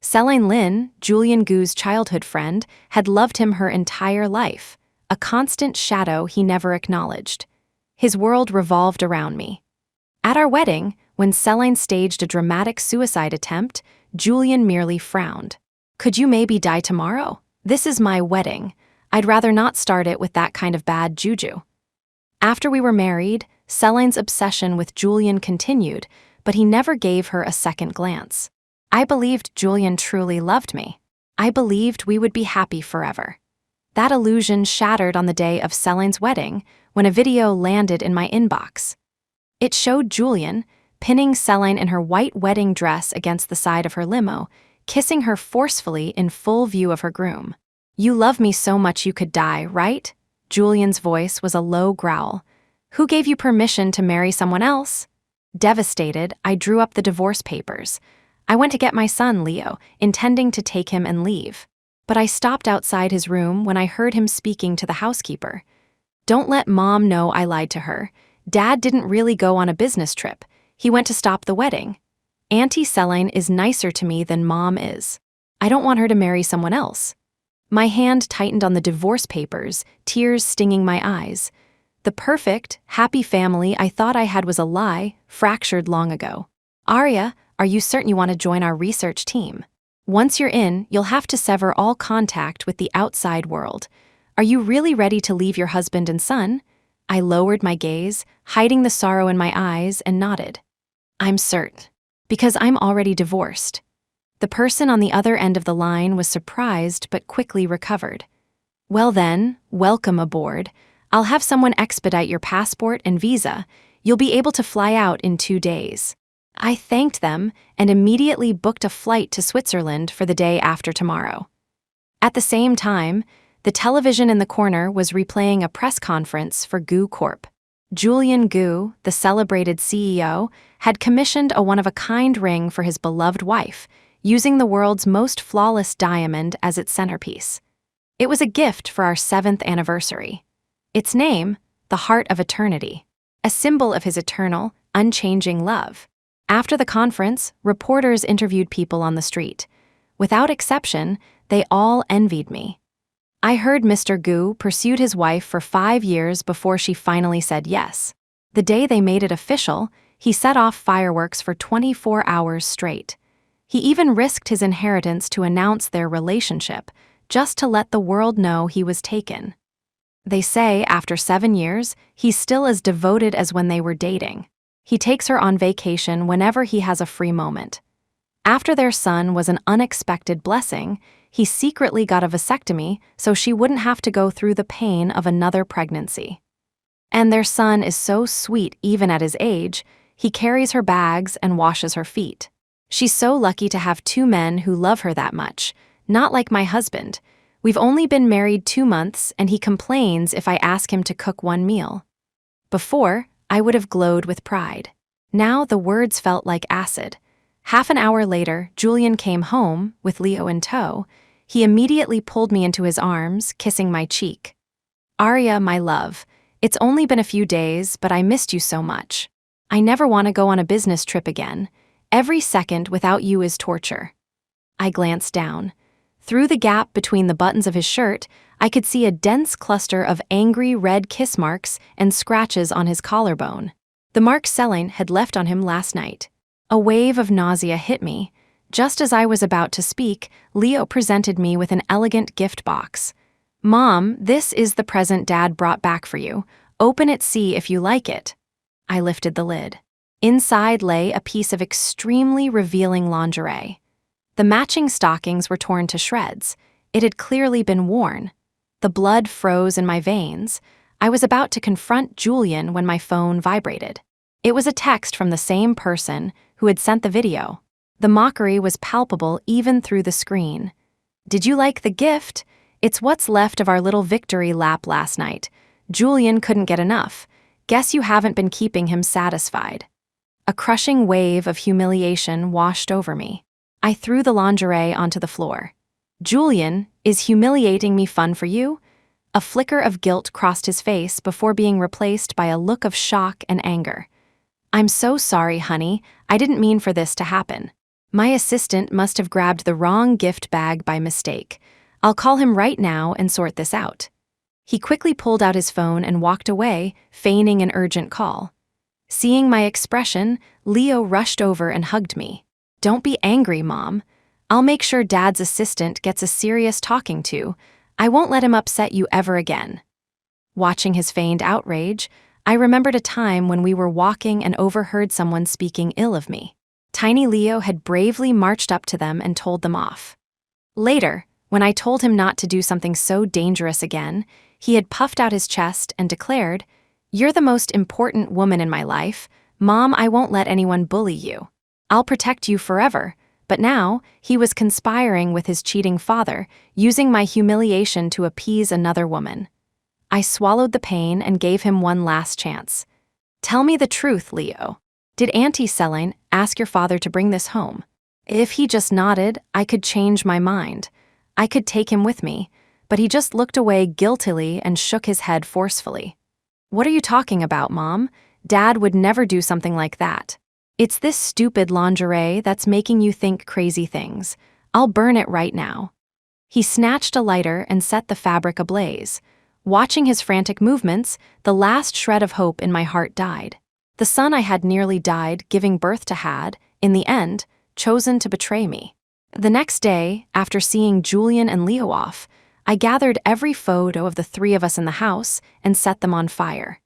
Celine Lynn, Julian Gu's childhood friend, had loved him her entire life, a constant shadow he never acknowledged. His world revolved around me. At our wedding, when Celine staged a dramatic suicide attempt, Julian merely frowned. "Could you maybe die tomorrow? This is my wedding. I'd rather not start it with that kind of bad juju." After we were married, Celine's obsession with Julian continued, but he never gave her a second glance. I believed Julian truly loved me. I believed we would be happy forever. That illusion shattered on the day of Celine's wedding when a video landed in my inbox. It showed Julian, pinning Celine in her white wedding dress against the side of her limo, kissing her forcefully in full view of her groom. "You love me so much you could die, right?" Julian's voice was a low growl. "Who gave you permission to marry someone else?" Devastated, I drew up the divorce papers. I went to get my son, Leo, intending to take him and leave. But I stopped outside his room when I heard him speaking to the housekeeper. "Don't let Mom know I lied to her. Dad didn't really go on a business trip. He went to stop the wedding. Auntie Celine is nicer to me than Mom is. I don't want her to marry someone else." My hand tightened on the divorce papers, tears stinging my eyes. The perfect, happy family I thought I had was a lie, fractured long ago. "Arya, are you certain you want to join our research team? Once you're in, you'll have to sever all contact with the outside world. Are you really ready to leave your husband and son?" I lowered my gaze, hiding the sorrow in my eyes, and nodded. "I'm certain. Because I'm already divorced." The person on the other end of the line was surprised but quickly recovered. "Well then, welcome aboard. I'll have someone expedite your passport and visa. You'll be able to fly out in 2 days." I thanked them and immediately booked a flight to Switzerland for the day after tomorrow. At the same time, the television in the corner was replaying a press conference for Gu Corp. Julian Gu, the celebrated CEO, had commissioned a one-of-a-kind ring for his beloved wife, using the world's most flawless diamond as its centerpiece. It was a gift for our 7th anniversary. Its name, the Heart of Eternity, a symbol of his eternal, unchanging love. After the conference, reporters interviewed people on the street. Without exception, they all envied me. I heard Mr. Gu pursued his wife for 5 years before she finally said yes. The day they made it official, he set off fireworks for 24 hours straight. He even risked his inheritance to announce their relationship, just to let the world know he was taken. They say after 7 years, he's still as devoted as when they were dating. He takes her on vacation whenever he has a free moment. After their son was an unexpected blessing, he secretly got a vasectomy so she wouldn't have to go through the pain of another pregnancy. And their son is so sweet even at his age, he carries her bags and washes her feet. She's so lucky to have 2 men who love her that much, not like my husband. We've only been married 2 months and he complains if I ask him to cook 1 meal. Before, I would have glowed with pride. Now the words felt like acid. Half an hour later, Julian came home, with Leo in tow. He immediately pulled me into his arms, kissing my cheek. "Arya, my love, it's only been a few days, but I missed you so much. I never want to go on a business trip again. Every second without you is torture." I glanced down. Through the gap between the buttons of his shirt, I could see a dense cluster of angry red kiss marks and scratches on his collarbone. The marks Celine had left on him last night. A wave of nausea hit me. Just as I was about to speak, Leo presented me with an elegant gift box. "Mom, this is the present Dad brought back for you. Open it, see if you like it." I lifted the lid. Inside lay a piece of extremely revealing lingerie. The matching stockings were torn to shreds. It had clearly been worn. The blood froze in my veins. I was about to confront Julian when my phone vibrated. It was a text from the same person who had sent the video. The mockery was palpable even through the screen. "Did you like the gift? It's what's left of our little victory lap last night. Julian couldn't get enough. Guess you haven't been keeping him satisfied." A crushing wave of humiliation washed over me. I threw the lingerie onto the floor. "Julian, is humiliating me fun for you?" A flicker of guilt crossed his face before being replaced by a look of shock and anger. "I'm so sorry, honey. I didn't mean for this to happen." My assistant must have grabbed the wrong gift bag by mistake. I'll call him right now and sort this out. He quickly pulled out his phone and walked away, feigning an urgent call. Seeing my expression, Leo rushed over and hugged me. "Don't be angry, Mom. I'll make sure Dad's assistant gets a serious talking to. I won't let him upset you ever again." Watching his feigned outrage, I remembered a time when we were walking and overheard someone speaking ill of me. Tiny Leo had bravely marched up to them and told them off. Later, when I told him not to do something so dangerous again, he had puffed out his chest and declared, "You're the most important woman in my life. Mom, I won't let anyone bully you. I'll protect you forever." But now, he was conspiring with his cheating father, using my humiliation to appease another woman. I swallowed the pain and gave him one last chance. "Tell me the truth, Leo. Did Auntie Celine ask your father to bring this home?" If he just nodded, I could change my mind. I could take him with me, but he just looked away guiltily and shook his head forcefully. "What are you talking about, Mom? Dad would never do something like that. It's this stupid lingerie that's making you think crazy things. I'll burn it right now." He snatched a lighter and set the fabric ablaze. Watching his frantic movements, the last shred of hope in my heart died. The son I had nearly died giving birth to had, in the end, chosen to betray me. The next day, after seeing Julian and Leo off, I gathered every photo of the three of us in the house and set them on fire.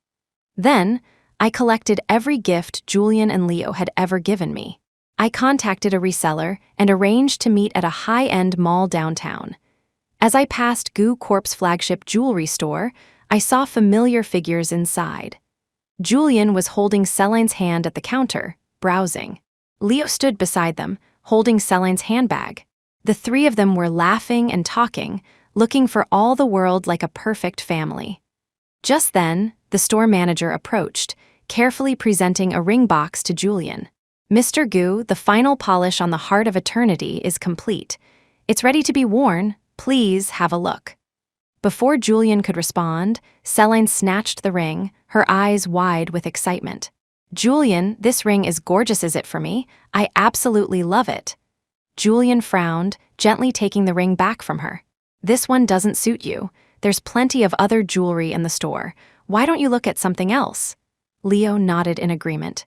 Then, I collected every gift Julian and Leo had ever given me. I contacted a reseller and arranged to meet at a high-end mall downtown. As I passed Goo Corp's flagship jewelry store, I saw familiar figures inside. Julian was holding Celine's hand at the counter, browsing. Leo stood beside them, holding Celine's handbag. The three of them were laughing and talking, looking for all the world like a perfect family. Just then, the store manager approached, carefully presenting a ring box to Julian. "Mr. Goo, the final polish on the heart of eternity is complete. It's ready to be worn. Please have a look." Before Julian could respond, Celine snatched the ring, her eyes wide with excitement. "Julian, this ring is gorgeous, is it for me? I absolutely love it." Julian frowned, gently taking the ring back from her. "This one doesn't suit you. There's plenty of other jewelry in the store. Why don't you look at something else?" Leo nodded in agreement.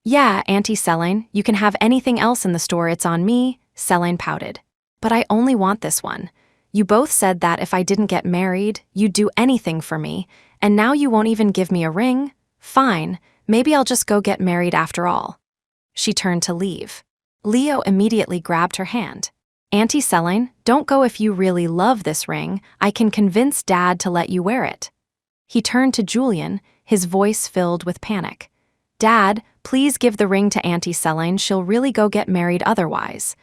"Yeah, Auntie Celine, you can have anything else in the store, it's on me," Celine pouted. "But I only want this one. You both said that if I didn't get married, you'd do anything for me, and now you won't even give me a ring? Fine, maybe I'll just go get married after all." She turned to leave. Leo immediately grabbed her hand. "Auntie Celine, don't go if you really love this ring. I can convince Dad to let you wear it." He turned to Julian, his voice filled with panic. "Dad, please give the ring to Auntie Celine. She'll really go get married otherwise."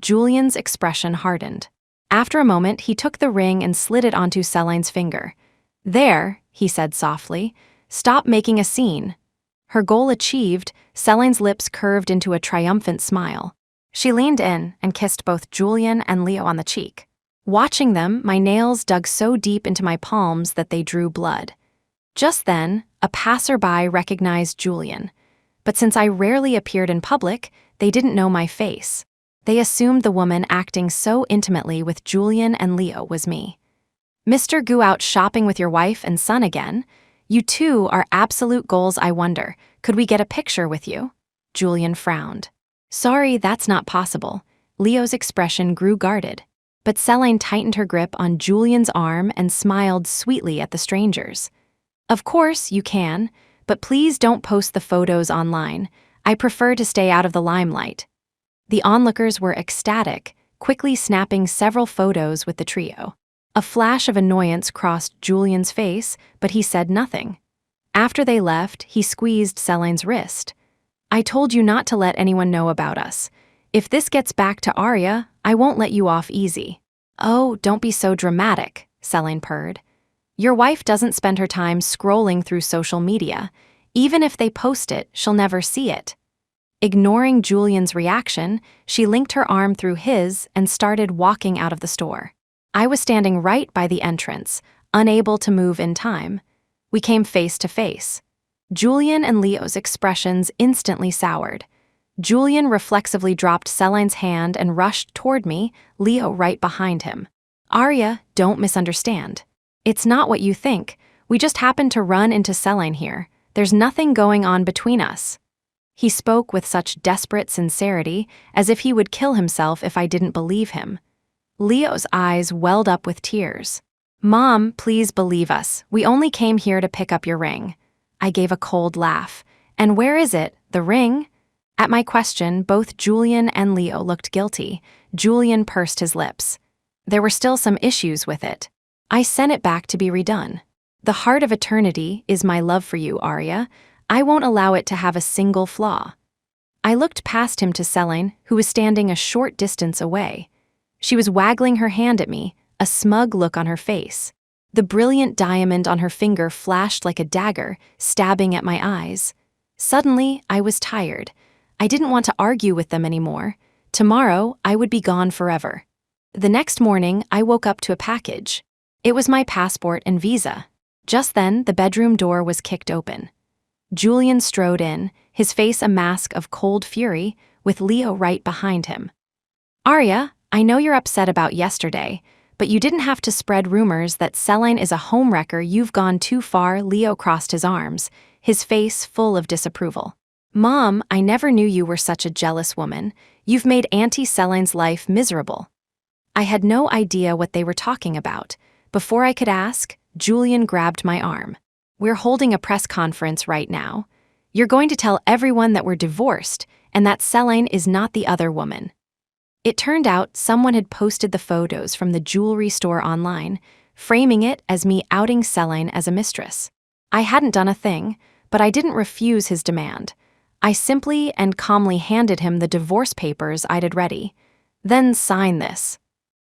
Julian's expression hardened. After a moment, he took the ring and slid it onto Celine's finger. "There," he said softly, "stop making a scene." Her goal achieved, Celine's lips curved into a triumphant smile. She leaned in and kissed both Julian and Leo on the cheek. Watching them, my nails dug so deep into my palms that they drew blood. Just then, a passerby recognized Julian. But since I rarely appeared in public, they didn't know my face. They assumed the woman acting so intimately with Julian and Leo was me. "Mr. Goo out shopping with your wife and son again? You two are absolute goals, I wonder. Could we get a picture with you?" Julian frowned. "Sorry, that's not possible." Leo's expression grew guarded. But Celine tightened her grip on Julian's arm and smiled sweetly at the strangers. "Of course, you can, but please don't post the photos online. I prefer to stay out of the limelight." The onlookers were ecstatic, quickly snapping several photos with the trio. A flash of annoyance crossed Julian's face, but he said nothing. After they left, he squeezed Celine's wrist. "I told you not to let anyone know about us. If this gets back to Arya, I won't let you off easy." "Oh, don't be so dramatic," Celine purred. "Your wife doesn't spend her time scrolling through social media. Even if they post it, she'll never see it." Ignoring Julian's reaction, she linked her arm through his and started walking out of the store. I was standing right by the entrance, unable to move in time. We came face to face. Julian and Leo's expressions instantly soured. Julian reflexively dropped Celine's hand and rushed toward me, Leo right behind him. Arya, don't misunderstand. It's not what you think. We just happened to run into Celine here. There's nothing going on between us. He spoke with such desperate sincerity, as if he would kill himself if I didn't believe him. Leo's eyes welled up with tears. Mom, please believe us. We only came here to pick up your ring. I gave a cold laugh. And where is it? The ring? At my question, both Julian and Leo looked guilty. Julian pursed his lips. There were still some issues with it. I sent it back to be redone. The heart of eternity is my love for you, Arya. I won't allow it to have a single flaw. I looked past him to Celine, who was standing a short distance away. She was waggling her hand at me, a smug look on her face. The brilliant diamond on her finger flashed like a dagger, stabbing at my eyes. Suddenly, I was tired. I didn't want to argue with them anymore. Tomorrow, I would be gone forever. The next morning, I woke up to a package. It was my passport and visa. Just then, the bedroom door was kicked open. Julian strode in, his face a mask of cold fury, with Leo right behind him. Arya, I know you're upset about yesterday, but you didn't have to spread rumors that Celine is a homewrecker. You've gone too far. Leo crossed his arms, his face full of disapproval. Mom, I never knew you were such a jealous woman. You've made Auntie Celine's life miserable. I had no idea what they were talking about. Before I could ask, Julian grabbed my arm. We're holding a press conference right now. You're going to tell everyone that we're divorced and that Celine is not the other woman. It turned out someone had posted the photos from the jewelry store online, framing it as me outing Celine as a mistress. I hadn't done a thing, but I didn't refuse his demand. I simply and calmly handed him the divorce papers I'd had ready. Then sign this.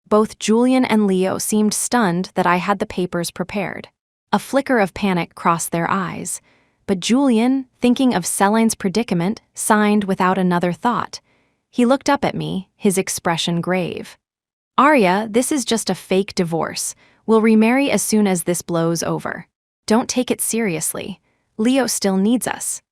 Both Julian and Leo seemed stunned that I had the papers prepared. A flicker of panic crossed their eyes, but Julian, thinking of Celine's predicament, signed without another thought. He looked up at me, his expression grave. Arya, this is just a fake divorce. We'll remarry as soon as this blows over. Don't take it seriously. Leo still needs us.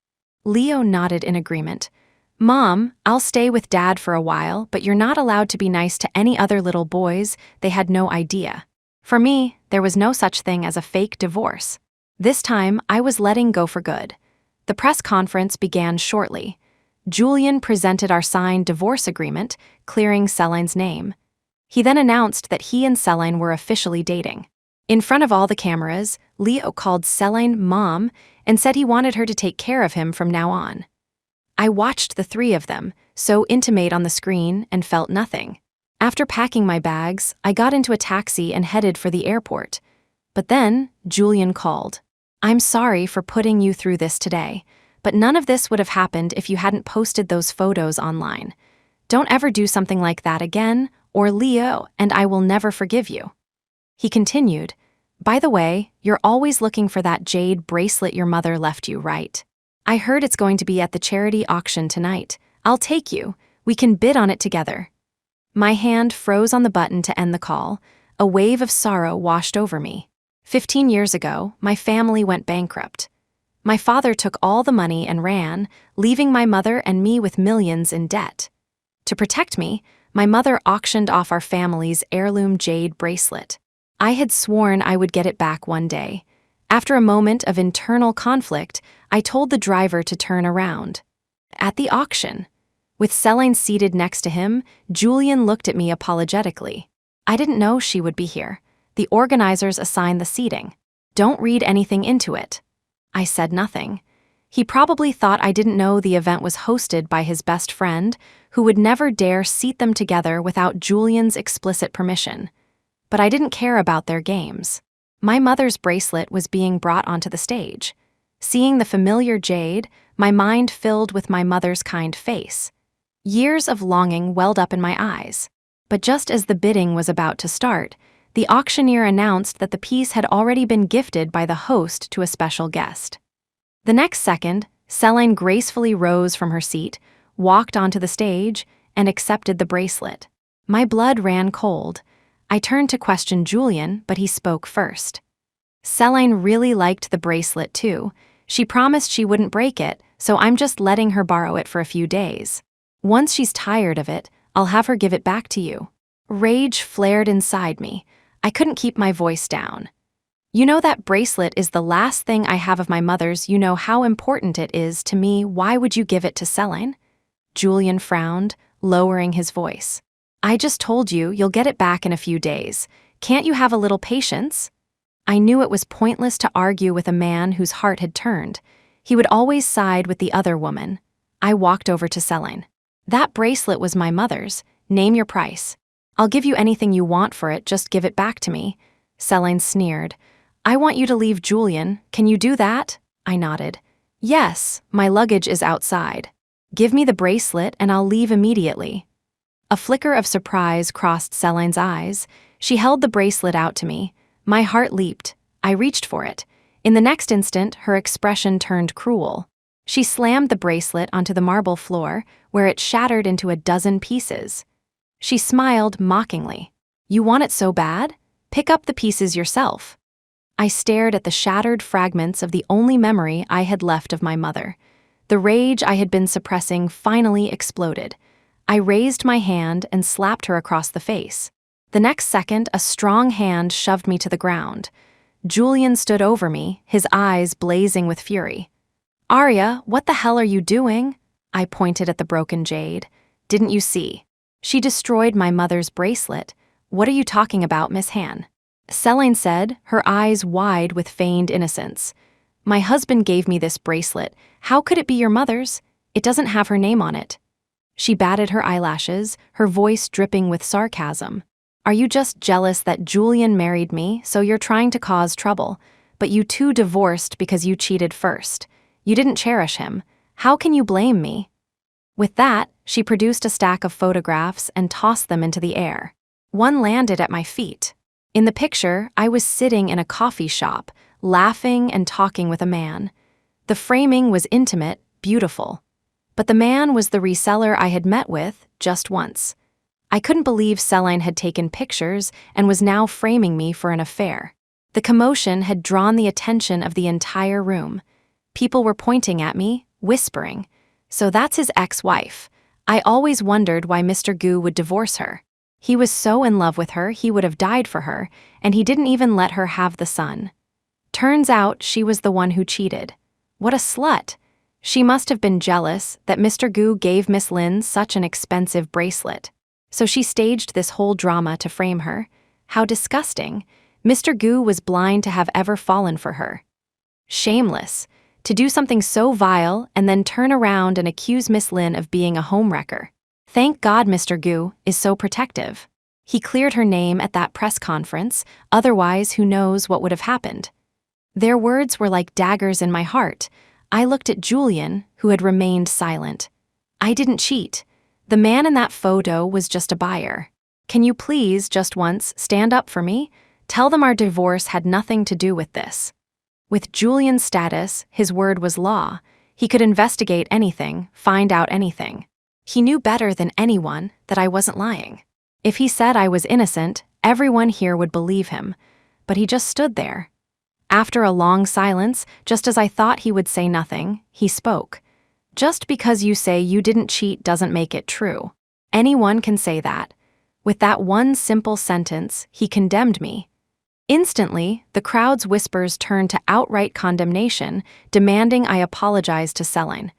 Leo nodded in agreement. Mom, I'll stay with Dad for a while, but you're not allowed to be nice to any other little boys. They had no idea. For me, there was no such thing as a fake divorce. This time, I was letting go for good. The press conference began shortly. Julian presented our signed divorce agreement, clearing Celine's name. He then announced that he and Celine were officially dating. In front of all the cameras, Leo called Celine Mom and said he wanted her to take care of him from now on. I watched the three of them, so intimate on the screen, and felt nothing. After packing my bags, I got into a taxi and headed for the airport. But then, Julian called. I'm sorry for putting you through this today, but none of this would have happened if you hadn't posted those photos online. Don't ever do something like that again, or Leo and I will never forgive you. He continued, by the way, you're always looking for that jade bracelet your mother left you, right? I heard it's going to be at the charity auction tonight. I'll take you. We can bid on it together. My hand froze on the button to end the call. A wave of sorrow washed over me. 15 years ago, my family went bankrupt. My father took all the money and ran, leaving my mother and me with millions in debt. To protect me, my mother auctioned off our family's heirloom jade bracelet. I had sworn I would get it back one day. After a moment of internal conflict, I told the driver to turn around. At the auction, with Celine seated next to him, Julian looked at me apologetically. I didn't know she would be here. The organizers assigned the seating. Don't read anything into it. I said nothing. He probably thought I didn't know the event was hosted by his best friend, who would never dare seat them together without Julian's explicit permission. But I didn't care about their games. My mother's bracelet was being brought onto the stage. Seeing the familiar jade, my mind filled with my mother's kind face. Years of longing welled up in my eyes. But just as the bidding was about to start, the auctioneer announced that the piece had already been gifted by the host to a special guest. The next second, Celine gracefully rose from her seat, walked onto the stage, and accepted the bracelet. My blood ran cold. I turned to question Julian, but he spoke first. Celine really liked the bracelet too. She promised she wouldn't break it, so I'm just letting her borrow it for a few days. Once she's tired of it, I'll have her give it back to you. Rage flared inside me. I couldn't keep my voice down. You know that bracelet is the last thing I have of my mother's. You know how important it is to me. Why would you give it to Celine? Julian frowned, lowering his voice. I just told you you'll get it back in a few days. Can't you have a little patience? I knew it was pointless to argue with a man whose heart had turned. He would always side with the other woman. I walked over to Celine. That bracelet was my mother's. Name your price. I'll give you anything you want for it, just give it back to me. Celine sneered. I want you to leave Julian. Can you do that? I nodded. Yes, my luggage is outside. Give me the bracelet and I'll leave immediately. A flicker of surprise crossed Celine's eyes. She held the bracelet out to me. My heart leaped. I reached for it. In the next instant, her expression turned cruel. She slammed the bracelet onto the marble floor, where it shattered into a dozen pieces. She smiled mockingly. You want it so bad? Pick up the pieces yourself. I stared at the shattered fragments of the only memory I had left of my mother. The rage I had been suppressing finally exploded. I raised my hand and slapped her across the face. The next second, a strong hand shoved me to the ground. Julian stood over me, his eyes blazing with fury. Arya, what the hell are you doing? I pointed at the broken jade. Didn't you see? She destroyed my mother's bracelet. What are you talking about, Miss Han? Celine said, her eyes wide with feigned innocence. My husband gave me this bracelet. How could it be your mother's? It doesn't have her name on it. She batted her eyelashes, her voice dripping with sarcasm. Are you just jealous that Julian married me, so you're trying to cause trouble? But you two divorced because you cheated first. You didn't cherish him. How can you blame me? With that, she produced a stack of photographs and tossed them into the air. One landed at my feet. In the picture, I was sitting in a coffee shop, laughing and talking with a man. The framing was intimate, beautiful. But the man was the reseller I had met with just once. I couldn't believe Celine had taken pictures and was now framing me for an affair. The commotion had drawn the attention of the entire room. People were pointing at me, whispering, "So that's his ex-wife." I always wondered why Mr. Gu would divorce her. He was so in love with her, he would have died for her, and he didn't even let her have the son. Turns out she was the one who cheated. What a slut! She must have been jealous that Mr. Gu gave Miss Lin such an expensive bracelet. So she staged this whole drama to frame her. How disgusting! Mr. Gu was blind to have ever fallen for her. Shameless. To do something so vile and then turn around and accuse Miss Lin of being a homewrecker. Thank God Mr. Gu is so protective. He cleared her name at that press conference, otherwise who knows what would have happened. Their words were like daggers in my heart. I looked at Julian, who had remained silent. I didn't cheat. The man in that photo was just a buyer. Can you please, just once, stand up for me? Tell them our divorce had nothing to do with this. With Julian's status, his word was law. He could investigate anything, find out anything. He knew better than anyone that I wasn't lying. If he said I was innocent, everyone here would believe him. But he just stood there. After a long silence, just as I thought he would say nothing, he spoke. Just because you say you didn't cheat doesn't make it true. Anyone can say that. With that one simple sentence, he condemned me. Instantly, the crowd's whispers turned to outright condemnation, demanding I apologize to Celine.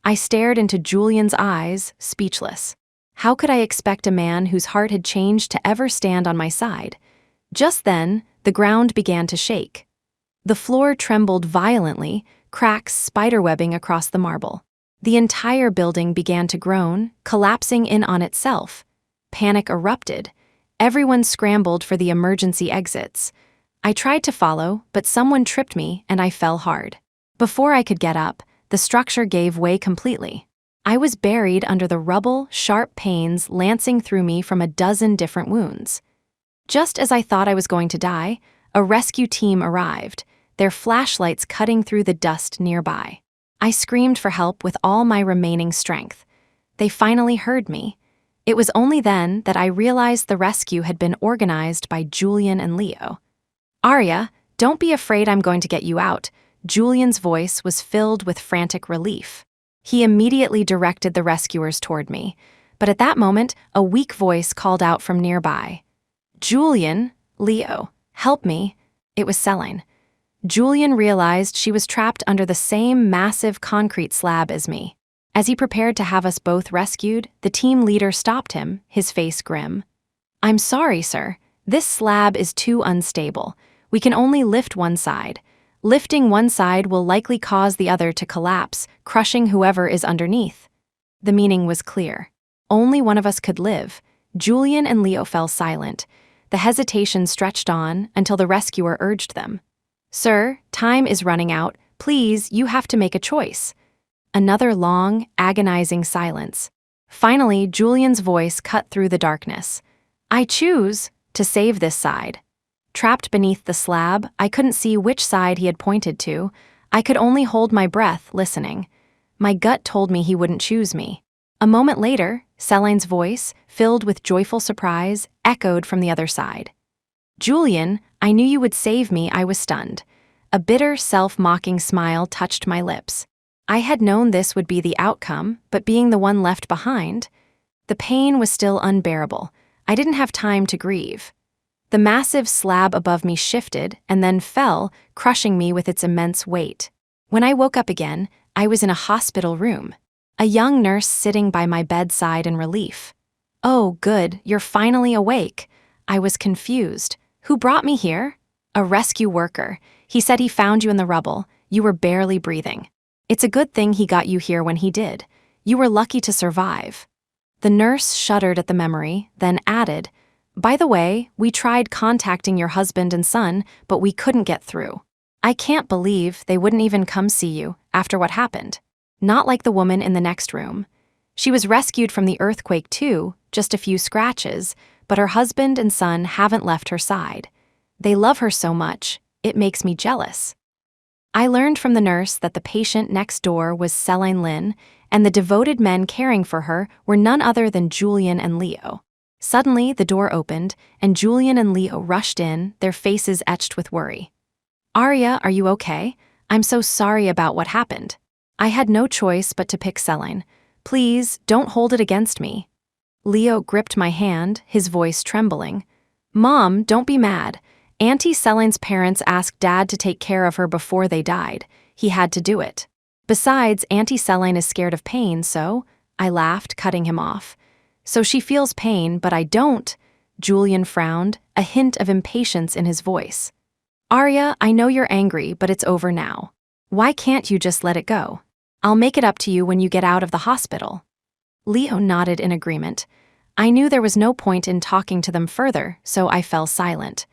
I stared into Julian's eyes, speechless. How could I expect a man whose heart had changed to ever stand on my side? Just then, the ground began to shake. The floor trembled violently, cracks spiderwebbing across the marble. The entire building began to groan, collapsing in on itself. Panic erupted. Everyone scrambled for the emergency exits. I tried to follow, but someone tripped me and I fell hard. Before I could get up, the structure gave way completely. I was buried under the rubble, sharp pains lancing through me from a dozen different wounds. Just as I thought I was going to die, a rescue team arrived, their flashlights cutting through the dust nearby. I screamed for help with all my remaining strength. They finally heard me. It was only then that I realized the rescue had been organized by Julian and Leo. Arya, don't be afraid, I'm going to get you out. Julian's voice was filled with frantic relief. He immediately directed the rescuers toward me, but at that moment, a weak voice called out from nearby. "Julian, Leo, help me." It was Celine. Julian realized she was trapped under the same massive concrete slab as me. As he prepared to have us both rescued, the team leader stopped him, his face grim. "I'm sorry, sir. This slab is too unstable. We can only lift one side. Lifting one side will likely cause the other to collapse, crushing whoever is underneath." The meaning was clear. Only one of us could live. Julian and Leo fell silent. The hesitation stretched on until the rescuer urged them. "Sir, time is running out. Please, you have to make a choice." Another long, agonizing silence. Finally, Julian's voice cut through the darkness. "I choose to save this side." Trapped beneath the slab, I couldn't see which side he had pointed to. I could only hold my breath, listening. My gut told me he wouldn't choose me. A moment later, Celine's voice, filled with joyful surprise, echoed from the other side. "Julian, I knew you would save me." I was stunned. A bitter, self-mocking smile touched my lips. I had known this would be the outcome, but being the one left behind, the pain was still unbearable. I didn't have time to grieve. The massive slab above me shifted and then fell, crushing me with its immense weight. When I woke up again, I was in a hospital room. A young nurse sitting by my bedside in relief. "Oh, good, you're finally awake." I was confused. "Who brought me here?" "A rescue worker. He said he found you in the rubble. You were barely breathing. It's a good thing he got you here when he did. You were lucky to survive." The nurse shuddered at the memory, then added, "By the way, we tried contacting your husband and son, but we couldn't get through. I can't believe they wouldn't even come see you after what happened." Not like the woman in the next room. She was rescued from the earthquake too, just a few scratches, but her husband and son haven't left her side. They love her so much, it makes me jealous. I learned from the nurse that the patient next door was Celine Lynn, and the devoted men caring for her were none other than Julian and Leo. Suddenly, the door opened, and Julian and Leo rushed in, their faces etched with worry. "Arya, are you okay? I'm so sorry about what happened." I had no choice but to pick Celine. "Please, don't hold it against me." Leo gripped my hand, his voice trembling. "Mom, don't be mad. Auntie Celine's parents asked Dad to take care of her before they died. He had to do it. Besides, Auntie Celine is scared of pain, so..." I laughed, cutting him off. "So she feels pain, but I don't." Julian frowned, a hint of impatience in his voice. "Arya, I know you're angry, but it's over now. Why can't you just let it go? I'll make it up to you when you get out of the hospital." Leo nodded in agreement. I knew there was no point in talking to them further, so I fell silent.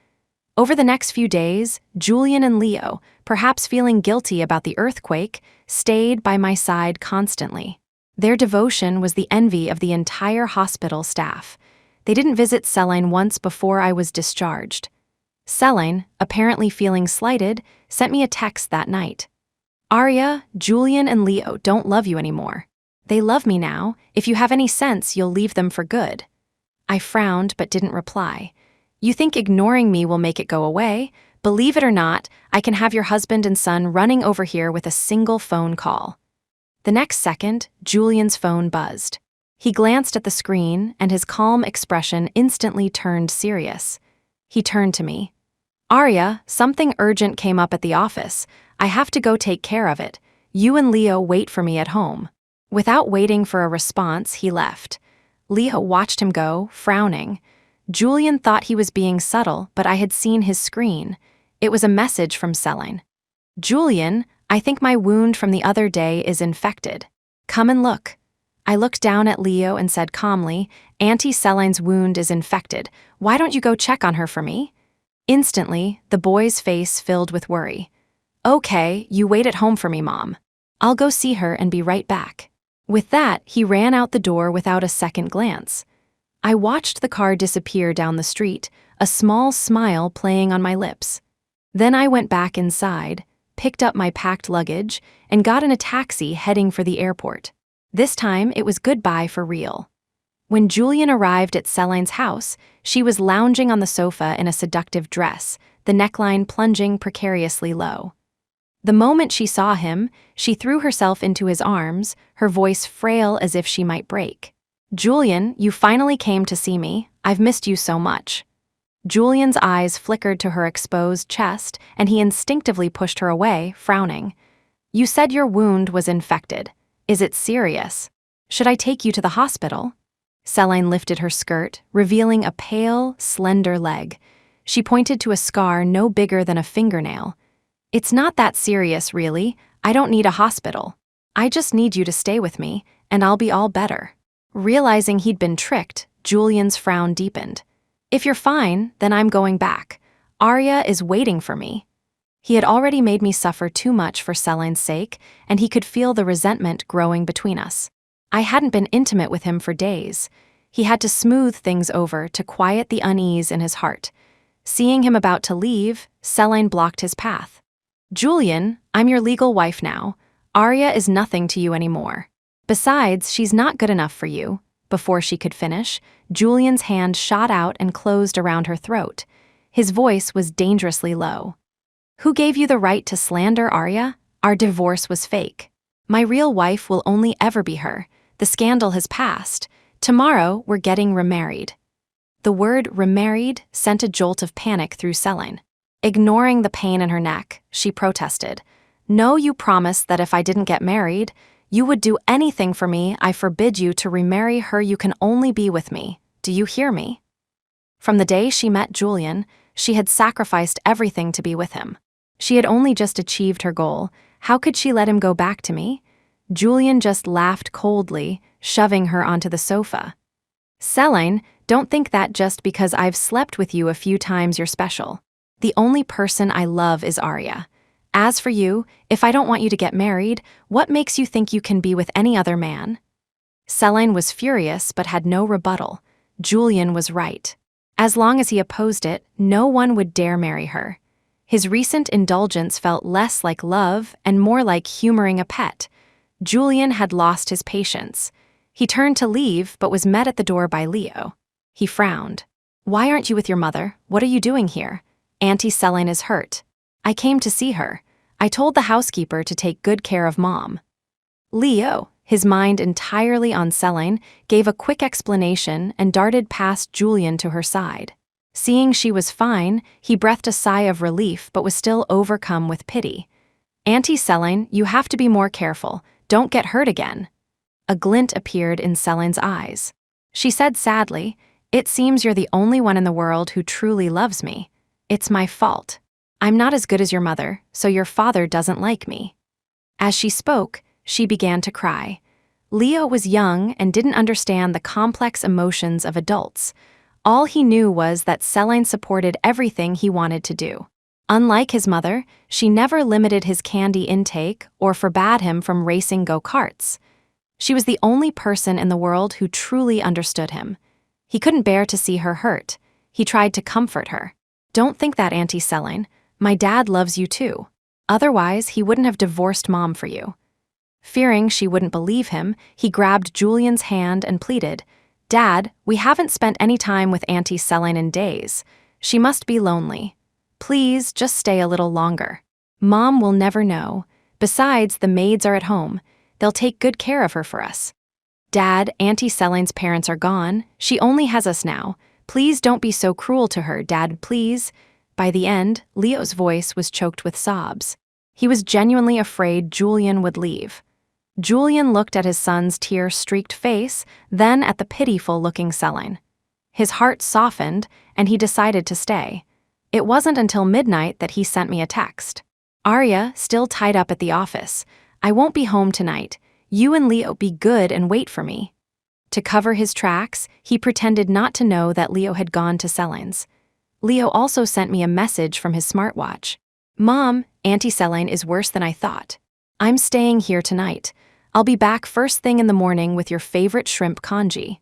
Over the next few days, Julian and Leo, perhaps feeling guilty about the earthquake, stayed by my side constantly. Their devotion was the envy of the entire hospital staff. They didn't visit Celine once before I was discharged. Celine, apparently feeling slighted, sent me a text that night. "Arya, Julian and Leo don't love you anymore. They love me now. If you have any sense, you'll leave them for good." I frowned but didn't reply. "You think ignoring me will make it go away? Believe it or not, I can have your husband and son running over here with a single phone call." The next second, Julian's phone buzzed. He glanced at the screen, and his calm expression instantly turned serious. He turned to me. "Arya, something urgent came up at the office. I have to go take care of it. You and Leo wait for me at home." Without waiting for a response, he left. Leo watched him go, frowning. Julian thought he was being subtle, but I had seen his screen. It was a message from Celine. "Julian, I think my wound from the other day is infected. Come and look." I looked down at Leo and said calmly, "Auntie Celine's wound is infected. Why don't you go check on her for me?" Instantly, the boy's face filled with worry. "Okay, you wait at home for me, Mom. I'll go see her and be right back." With that, he ran out the door without a second glance. I watched the car disappear down the street, a small smile playing on my lips. Then I went back inside, picked up my packed luggage, and got in a taxi heading for the airport. This time, it was goodbye for real. When Julian arrived at Celine's house, she was lounging on the sofa in a seductive dress, the neckline plunging precariously low. The moment she saw him, she threw herself into his arms, her voice frail as if she might break. "Julian, you finally came to see me. I've missed you so much." Julian's eyes flickered to her exposed chest, and he instinctively pushed her away, frowning. "You said your wound was infected. Is it serious? Should I take you to the hospital?" Celine lifted her skirt, revealing a pale, slender leg. She pointed to a scar no bigger than a fingernail. "It's not that serious, really. I don't need a hospital. I just need you to stay with me, and I'll be all better." Realizing he'd been tricked, Julian's frown deepened. "If you're fine, then I'm going back. Arya is waiting for me." He had already made me suffer too much for Celine's sake, and he could feel the resentment growing between us. I hadn't been intimate with him for days. He had to smooth things over to quiet the unease in his heart. Seeing him about to leave, Celine blocked his path. "Julian, I'm your legal wife now. Arya is nothing to you anymore. Besides, she's not good enough for you." Before she could finish, Julian's hand shot out and closed around her throat. His voice was dangerously low. "Who gave you the right to slander Arya? Our divorce was fake. My real wife will only ever be her. The scandal has passed. Tomorrow, we're getting remarried." The word remarried sent a jolt of panic through Celine. Ignoring the pain in her neck, she protested. "No, you promised that if I didn't get married, you would do anything for me. I forbid you to remarry her. You can only be with me. Do you hear me?" From the day she met Julian, she had sacrificed everything to be with him. She had only just achieved her goal. How could she let him go back to me? Julian just laughed coldly, shoving her onto the sofa. "Celine, don't think that just because I've slept with you a few times you're special. The only person I love is Arya. As for you, if I don't want you to get married, what makes you think you can be with any other man?" Celine was furious but had no rebuttal. Julian was right. As long as he opposed it, no one would dare marry her. His recent indulgence felt less like love and more like humoring a pet. Julian had lost his patience. He turned to leave but was met at the door by Leo. He frowned. "Why aren't you with your mother? What are you doing here?" "Auntie Celine is hurt. I came to see her. I told the housekeeper to take good care of Mom." Leo, his mind entirely on Celine, gave a quick explanation and darted past Julian to her side. Seeing she was fine, he breathed a sigh of relief but was still overcome with pity. "Auntie Celine, you have to be more careful. Don't get hurt again." A glint appeared in Celine's eyes. She said sadly, "It seems you're the only one in the world who truly loves me. It's my fault. I'm not as good as your mother, so your father doesn't like me." As she spoke, she began to cry. Leo was young and didn't understand the complex emotions of adults. All he knew was that Celine supported everything he wanted to do. Unlike his mother, she never limited his candy intake or forbade him from racing go-karts. She was the only person in the world who truly understood him. He couldn't bear to see her hurt. He tried to comfort her. "Don't think that, Auntie Celine. My dad loves you too. Otherwise, he wouldn't have divorced Mom for you." Fearing she wouldn't believe him, he grabbed Julian's hand and pleaded, "Dad, we haven't spent any time with Auntie Celine in days. She must be lonely. Please, just stay a little longer. Mom will never know. Besides, the maids are at home. They'll take good care of her for us. Dad, Auntie Celine's parents are gone. She only has us now. Please don't be so cruel to her, Dad, please." By the end, Leo's voice was choked with sobs. He was genuinely afraid Julian would leave. Julian looked at his son's tear-streaked face, then at the pitiful-looking Celine. His heart softened, and he decided to stay. It wasn't until midnight that he sent me a text. "Arya, still tied up at the office. I won't be home tonight. You and Leo be good and wait for me." To cover his tracks, he pretended not to know that Leo had gone to Celine's. Leo also sent me a message from his smartwatch. "Mom, Auntie Celine is worse than I thought. I'm staying here tonight. I'll be back first thing in the morning with your favorite shrimp congee."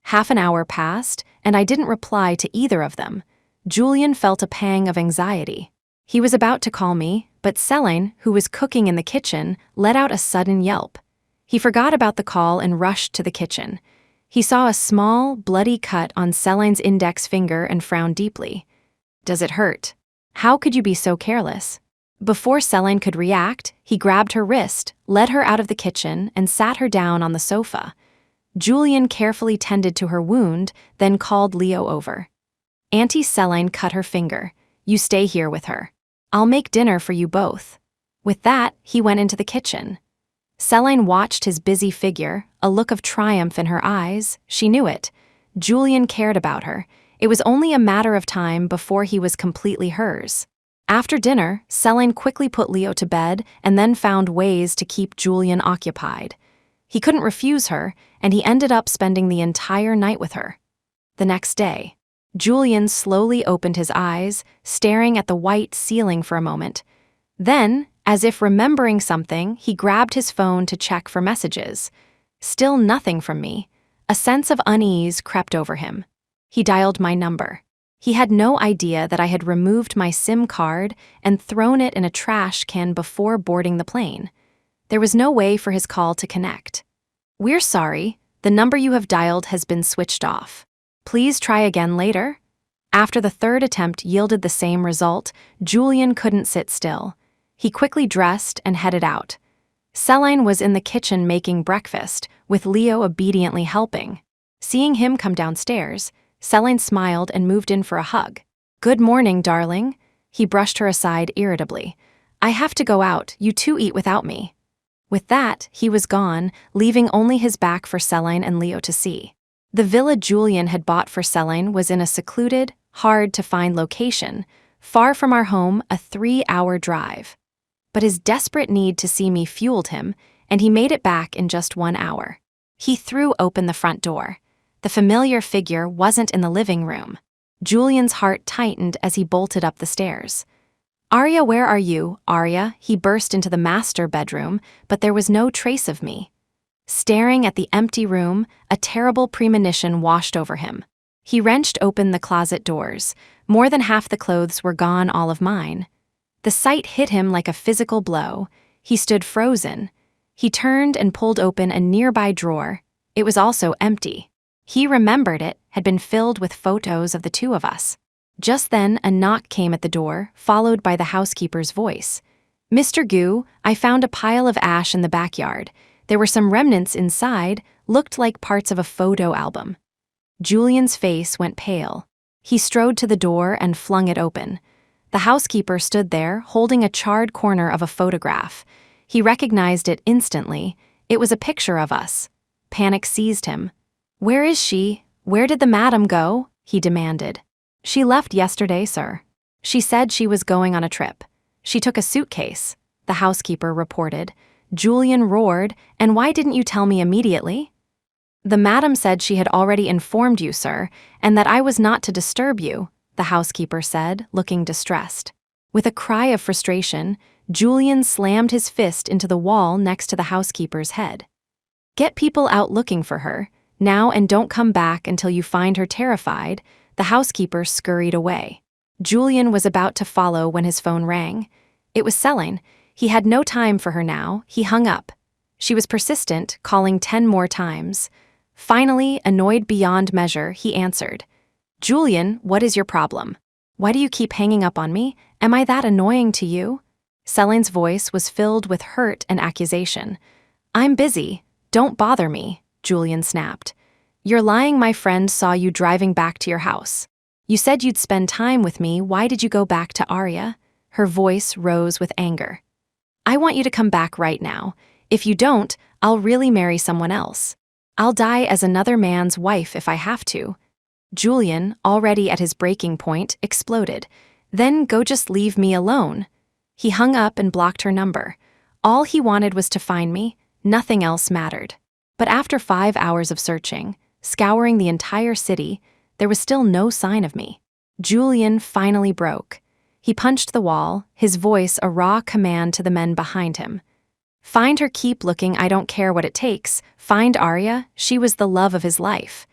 Half an hour passed, and I didn't reply to either of them. Julian felt a pang of anxiety. He was about to call me, but Celine, who was cooking in the kitchen, let out a sudden yelp. He forgot about the call and rushed to the kitchen. He saw a small, bloody cut on Celine's index finger and frowned deeply. "Does it hurt? How could you be so careless?" Before Selene could react, he grabbed her wrist, led her out of the kitchen, and sat her down on the sofa. Julian carefully tended to her wound, then called Leo over. Auntie Selene cut her finger. You stay here with her. I'll make dinner for you both. With that, he went into the kitchen. Selene watched his busy figure, a look of triumph in her eyes. She knew it. Julian cared about her. It was only a matter of time before he was completely hers. After dinner, Selene quickly put Leo to bed and then found ways to keep Julian occupied. He couldn't refuse her, and he ended up spending the entire night with her. The next day, Julian slowly opened his eyes, staring at the white ceiling for a moment. Then, as if remembering something, he grabbed his phone to check for messages. Still nothing from me. A sense of unease crept over him. He dialed my number. He had no idea that I had removed my SIM card and thrown it in a trash can before boarding the plane. There was no way for his call to connect. We're sorry, the number you have dialed has been switched off. Please try again later. After the third attempt yielded the same result, Julian couldn't sit still. He quickly dressed and headed out. Selene was in the kitchen making breakfast, with Leo obediently helping. Seeing him come downstairs, Selene smiled and moved in for a hug. Good morning, darling. He brushed her aside irritably. I have to go out, you two eat without me. With that, he was gone, leaving only his back for Selene and Leo to see. The villa Julian had bought for Selene was in a secluded, hard-to-find location, far from our home, a 3-hour drive. But his desperate need to see me fueled him, and he made it back in just 1 hour. He threw open the front door. The familiar figure wasn't in the living room. Julian's heart tightened as he bolted up the stairs. Arya, where are you, Arya? He burst into the master bedroom, but there was no trace of me. Staring at the empty room, a terrible premonition washed over him. He wrenched open the closet doors. More than half the clothes were gone, all of mine. The sight hit him like a physical blow. He stood frozen. He turned and pulled open a nearby drawer. It was also empty. He remembered it had been filled with photos of the two of us. Just then, a knock came at the door, followed by the housekeeper's voice. Mr. Gu, I found a pile of ash in the backyard. There were some remnants inside, looked like parts of a photo album. Julian's face went pale. He strode to the door and flung it open. The housekeeper stood there, holding a charred corner of a photograph. He recognized it instantly. It was a picture of us. Panic seized him. Where is she? Where did the madam go? He demanded. She left yesterday, sir. She said she was going on a trip. She took a suitcase, the housekeeper reported. Julian roared, and why didn't you tell me immediately? The madam said she had already informed you, sir, and that I was not to disturb you, the housekeeper said, looking distressed. With a cry of frustration, Julian slammed his fist into the wall next to the housekeeper's head. Get people out looking for her. Now, and don't come back until you find her. Terrified, the housekeeper scurried away. Julian was about to follow when his phone rang. It was Selene. He had no time for her now. He hung up. She was persistent, calling 10 more times. Finally, annoyed beyond measure, he answered. Julian, what is your problem? Why do you keep hanging up on me? Am I that annoying to you? Selene's voice was filled with hurt and accusation. I'm busy. Don't bother me, Julian snapped. You're lying. My friend saw you driving back to your house. You said you'd spend time with me. Why did you go back to Arya? Her voice rose with anger. I want you to come back right now. If you don't, I'll really marry someone else. I'll die as another man's wife if I have to. Julian, already at his breaking point, exploded. Then go just leave me alone. He hung up and blocked her number. All he wanted was to find me. Nothing else mattered. But after 5 hours of searching, scouring the entire city, there was still no sign of me. Julian finally broke. He punched the wall, his voice a raw command to the men behind him. Find her, keep looking, I don't care what it takes. Find Arya, she was the love of his life.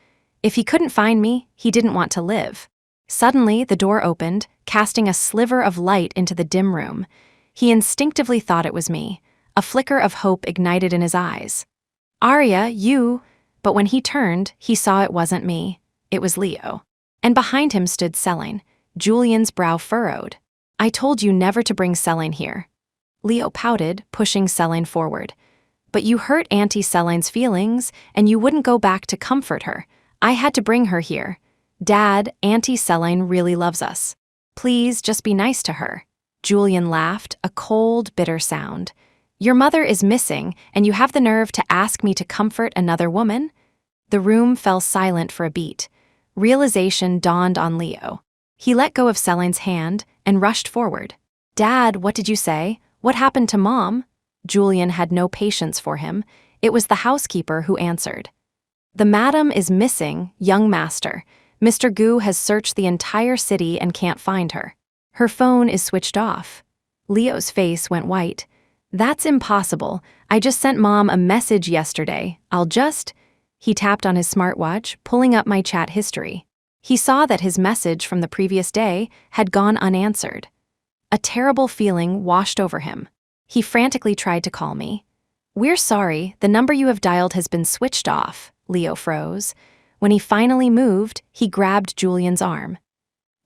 If he couldn't find me, he didn't want to live. Suddenly, the door opened, casting a sliver of light into the dim room. He instinctively thought it was me. A flicker of hope ignited in his eyes. Arya, you... But when he turned, he saw it wasn't me. It was Leo. And behind him stood Selene. Julian's brow furrowed. I told you never to bring Selene here. Leo pouted, pushing Selene forward. But you hurt Auntie Selene's feelings, and you wouldn't go back to comfort her. I had to bring her here. Dad, Auntie Selene really loves us. Please, just be nice to her. Julian laughed, a cold, bitter sound. Your mother is missing, and you have the nerve to ask me to comfort another woman? The room fell silent for a beat. Realization dawned on Leo. He let go of Selene's hand and rushed forward. Dad, what did you say? What happened to Mom? Julian had no patience for him. It was the housekeeper who answered. The madam is missing, young master. Mr. Gu has searched the entire city and can't find her. Her phone is switched off. Leo's face went white. That's impossible. I just sent Mom a message yesterday. He tapped on his smartwatch, pulling up my chat history. He saw that his message from the previous day had gone unanswered. A terrible feeling washed over him. He frantically tried to call me. We're sorry, the number you have dialed has been switched off. Leo froze. When he finally moved, he grabbed Julian's arm.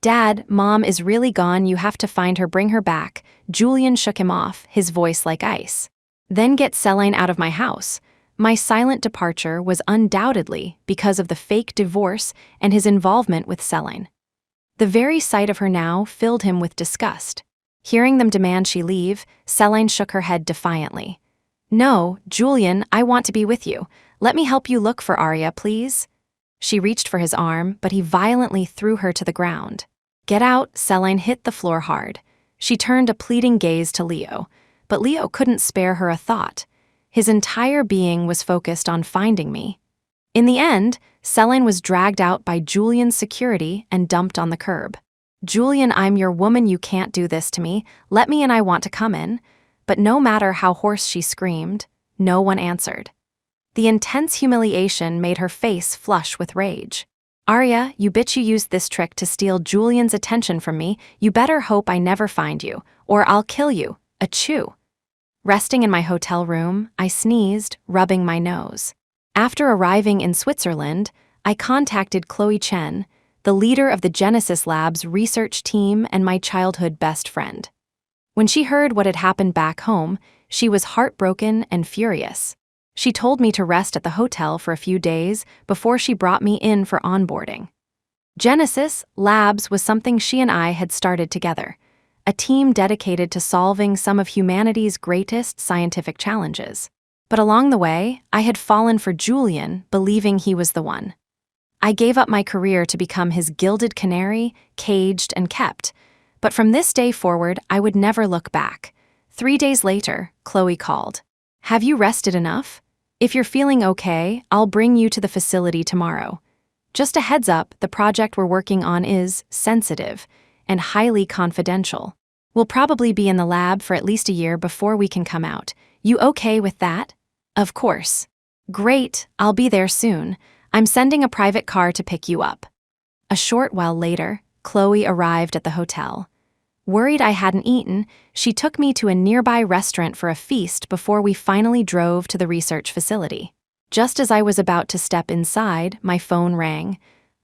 Dad, Mom is really gone, you have to find her, bring her back. Julian shook him off, his voice like ice. Then get Selene out of my house. My silent departure was undoubtedly because of the fake divorce and his involvement with Selene. The very sight of her now filled him with disgust. Hearing them demand she leave, Selene shook her head defiantly. No, Julian, I want to be with you. Let me help you look for Arya, please. She reached for his arm, but he violently threw her to the ground. Get out, Selene hit the floor hard. She turned a pleading gaze to Leo, but Leo couldn't spare her a thought. His entire being was focused on finding me. In the end, Selene was dragged out by Julian's security and dumped on the curb. Julian, I'm your woman, you can't do this to me. Let me in, I want to come in. But no matter how hoarse she screamed, no one answered. The intense humiliation made her face flush with rage. Arya, you bitch, you used this trick to steal Julian's attention from me. You better hope I never find you, or I'll kill you. Achoo. Resting in my hotel room, I sneezed, rubbing my nose. After arriving in Switzerland, I contacted Chloe Chen, the leader of the Genesis Lab's research team and my childhood best friend. When she heard what had happened back home, she was heartbroken and furious. She told me to rest at the hotel for a few days before she brought me in for onboarding. Genesis Labs was something she and I had started together, a team dedicated to solving some of humanity's greatest scientific challenges. But along the way, I had fallen for Julian, believing he was the one. I gave up my career to become his gilded canary, caged and kept. But from this day forward, I would never look back. 3 days later, Chloe called. Have you rested enough? If you're feeling okay, I'll bring you to the facility tomorrow. Just a heads up, the project we're working on is sensitive and highly confidential. We'll probably be in the lab for at least a year before we can come out. You okay with that? Of course. Great, I'll be there soon. I'm sending a private car to pick you up. A short while later, Chloe arrived at the hotel. Worried I hadn't eaten, she took me to a nearby restaurant for a feast before we finally drove to the research facility. Just as I was about to step inside, my phone rang.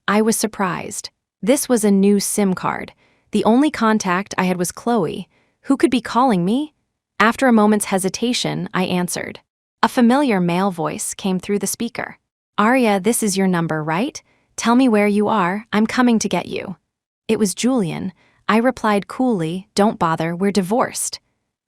I was surprised. This was a new SIM card. The only contact I had was Chloe. Who could be calling me? After a moment's hesitation, I answered. A familiar male voice came through the speaker. Arya, this is your number, right? Tell me where you are. I'm coming to get you. It was Julian. I replied coolly, don't bother, we're divorced.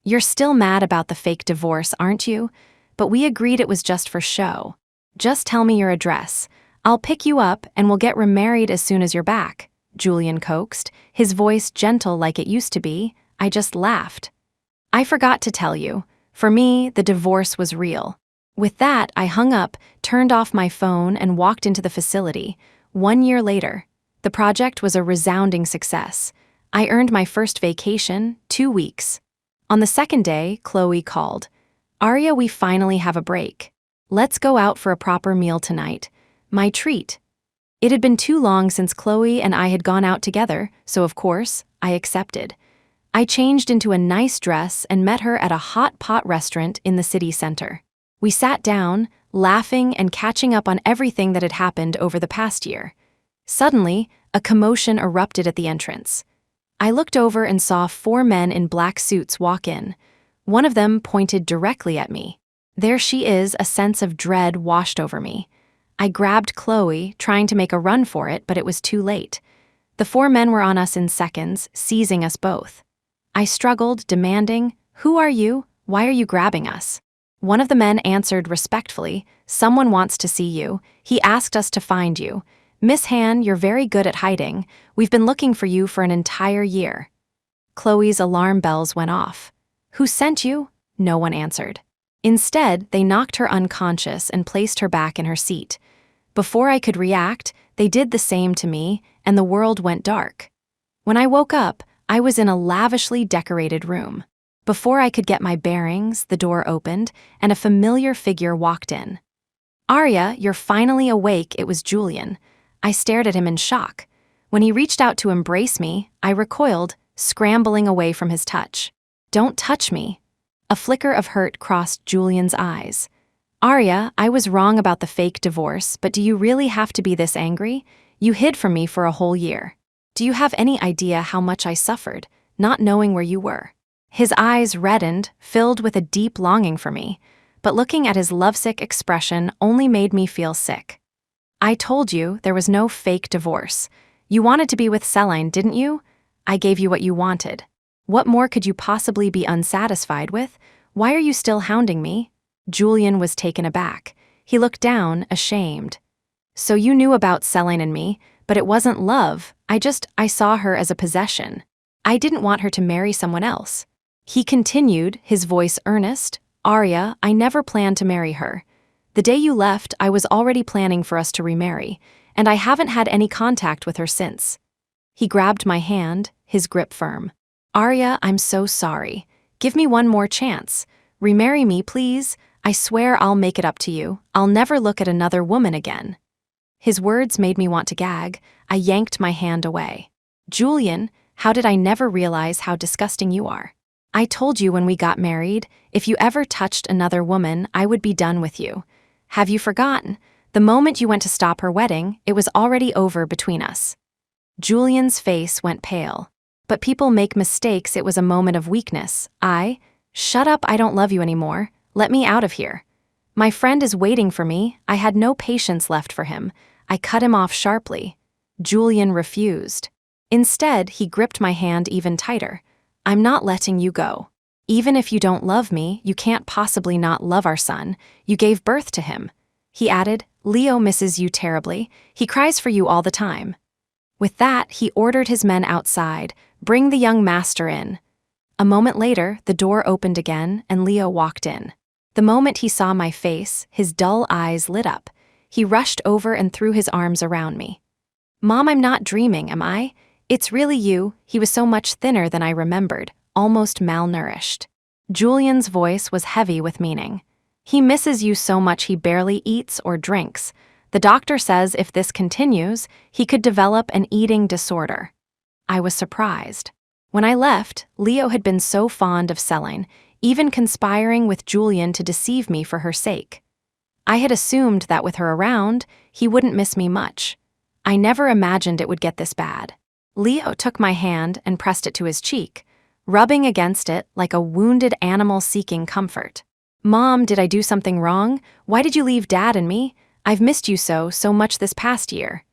You're still mad about the fake divorce, aren't you? But we agreed it was just for show. Just tell me your address. I'll pick you up and we'll get remarried as soon as you're back, Julian coaxed, his voice gentle like it used to be. I just laughed. I forgot to tell you. For me, the divorce was real. With that, I hung up, turned off my phone, and walked into the facility. 1 year later, the project was a resounding success. I earned my first vacation, 2 weeks. On the second day, Chloe called. Arya, we finally have a break. Let's go out for a proper meal tonight. My treat. It had been too long since Chloe and I had gone out together, so of course, I accepted. I changed into a nice dress and met her at a hot pot restaurant in the city center. We sat down, laughing and catching up on everything that had happened over the past year. Suddenly, a commotion erupted at the entrance. I looked over and saw 4 men in black suits walk in. One of them pointed directly at me. There she is, a sense of dread washed over me. I grabbed Chloe, trying to make a run for it, but it was too late. The 4 men were on us in seconds, seizing us both. I struggled, demanding, "Who are you? Why are you grabbing us?" One of the men answered respectfully, "Someone wants to see you. He asked us to find you. Miss Han, you're very good at hiding. We've been looking for you for an entire year." Chloe's alarm bells went off. "Who sent you?" No one answered. Instead, they knocked her unconscious and placed her back in her seat. Before I could react, they did the same to me, and the world went dark. When I woke up, I was in a lavishly decorated room. Before I could get my bearings, the door opened, and a familiar figure walked in. "Arya, you're finally awake," it was Julian. I stared at him in shock. When he reached out to embrace me, I recoiled, scrambling away from his touch. "Don't touch me." A flicker of hurt crossed Julian's eyes. "Arya, I was wrong about the fake divorce, but do you really have to be this angry? You hid from me for a whole year. Do you have any idea how much I suffered, not knowing where you were?" His eyes reddened, filled with a deep longing for me, but looking at his lovesick expression only made me feel sick. "I told you there was no fake divorce. You wanted to be with Celine, didn't you? I gave you what you wanted. What more could you possibly be unsatisfied with? Why are you still hounding me?" Julian was taken aback. He looked down, ashamed. "So you knew about Celine and me, but it wasn't love. I saw her as a possession. I didn't want her to marry someone else." He continued, his voice earnest, "Arya, I never planned to marry her. The day you left, I was already planning for us to remarry, and I haven't had any contact with her since." He grabbed my hand, his grip firm. "Arya, I'm so sorry. Give me one more chance. Remarry me, please. I swear I'll make it up to you. I'll never look at another woman again." His words made me want to gag. I yanked my hand away. "Julian, how did I never realize how disgusting you are? I told you when we got married, if you ever touched another woman, I would be done with you. Have you forgotten? The moment you went to stop her wedding, it was already over between us." Julian's face went pale. "But people make mistakes. It was a moment of weakness. Shut up, I don't love you anymore. Let me out of here. My friend is waiting for me." I had no patience left for him. I cut him off sharply. Julian refused. Instead, he gripped my hand even tighter. "I'm not letting you go. Even if you don't love me, you can't possibly not love our son. You gave birth to him." He added, "Leo misses you terribly. He cries for you all the time." With that, he ordered his men outside, "Bring the young master in." A moment later, the door opened again, and Leo walked in. The moment he saw my face, his dull eyes lit up. He rushed over and threw his arms around me. "Mom, I'm not dreaming, am I? It's really you." He was so much thinner than I remembered, almost malnourished. Julian's voice was heavy with meaning. "He misses you so much he barely eats or drinks. The doctor says if this continues, he could develop an eating disorder." I was surprised. When I left, Leo had been so fond of Celine, even conspiring with Julian to deceive me for her sake. I had assumed that with her around, he wouldn't miss me much. I never imagined it would get this bad. Leo took my hand and pressed it to his cheek, rubbing against it like a wounded animal seeking comfort. "Mom, did I do something wrong? Why did you leave Dad and me? I've missed you so much this past year."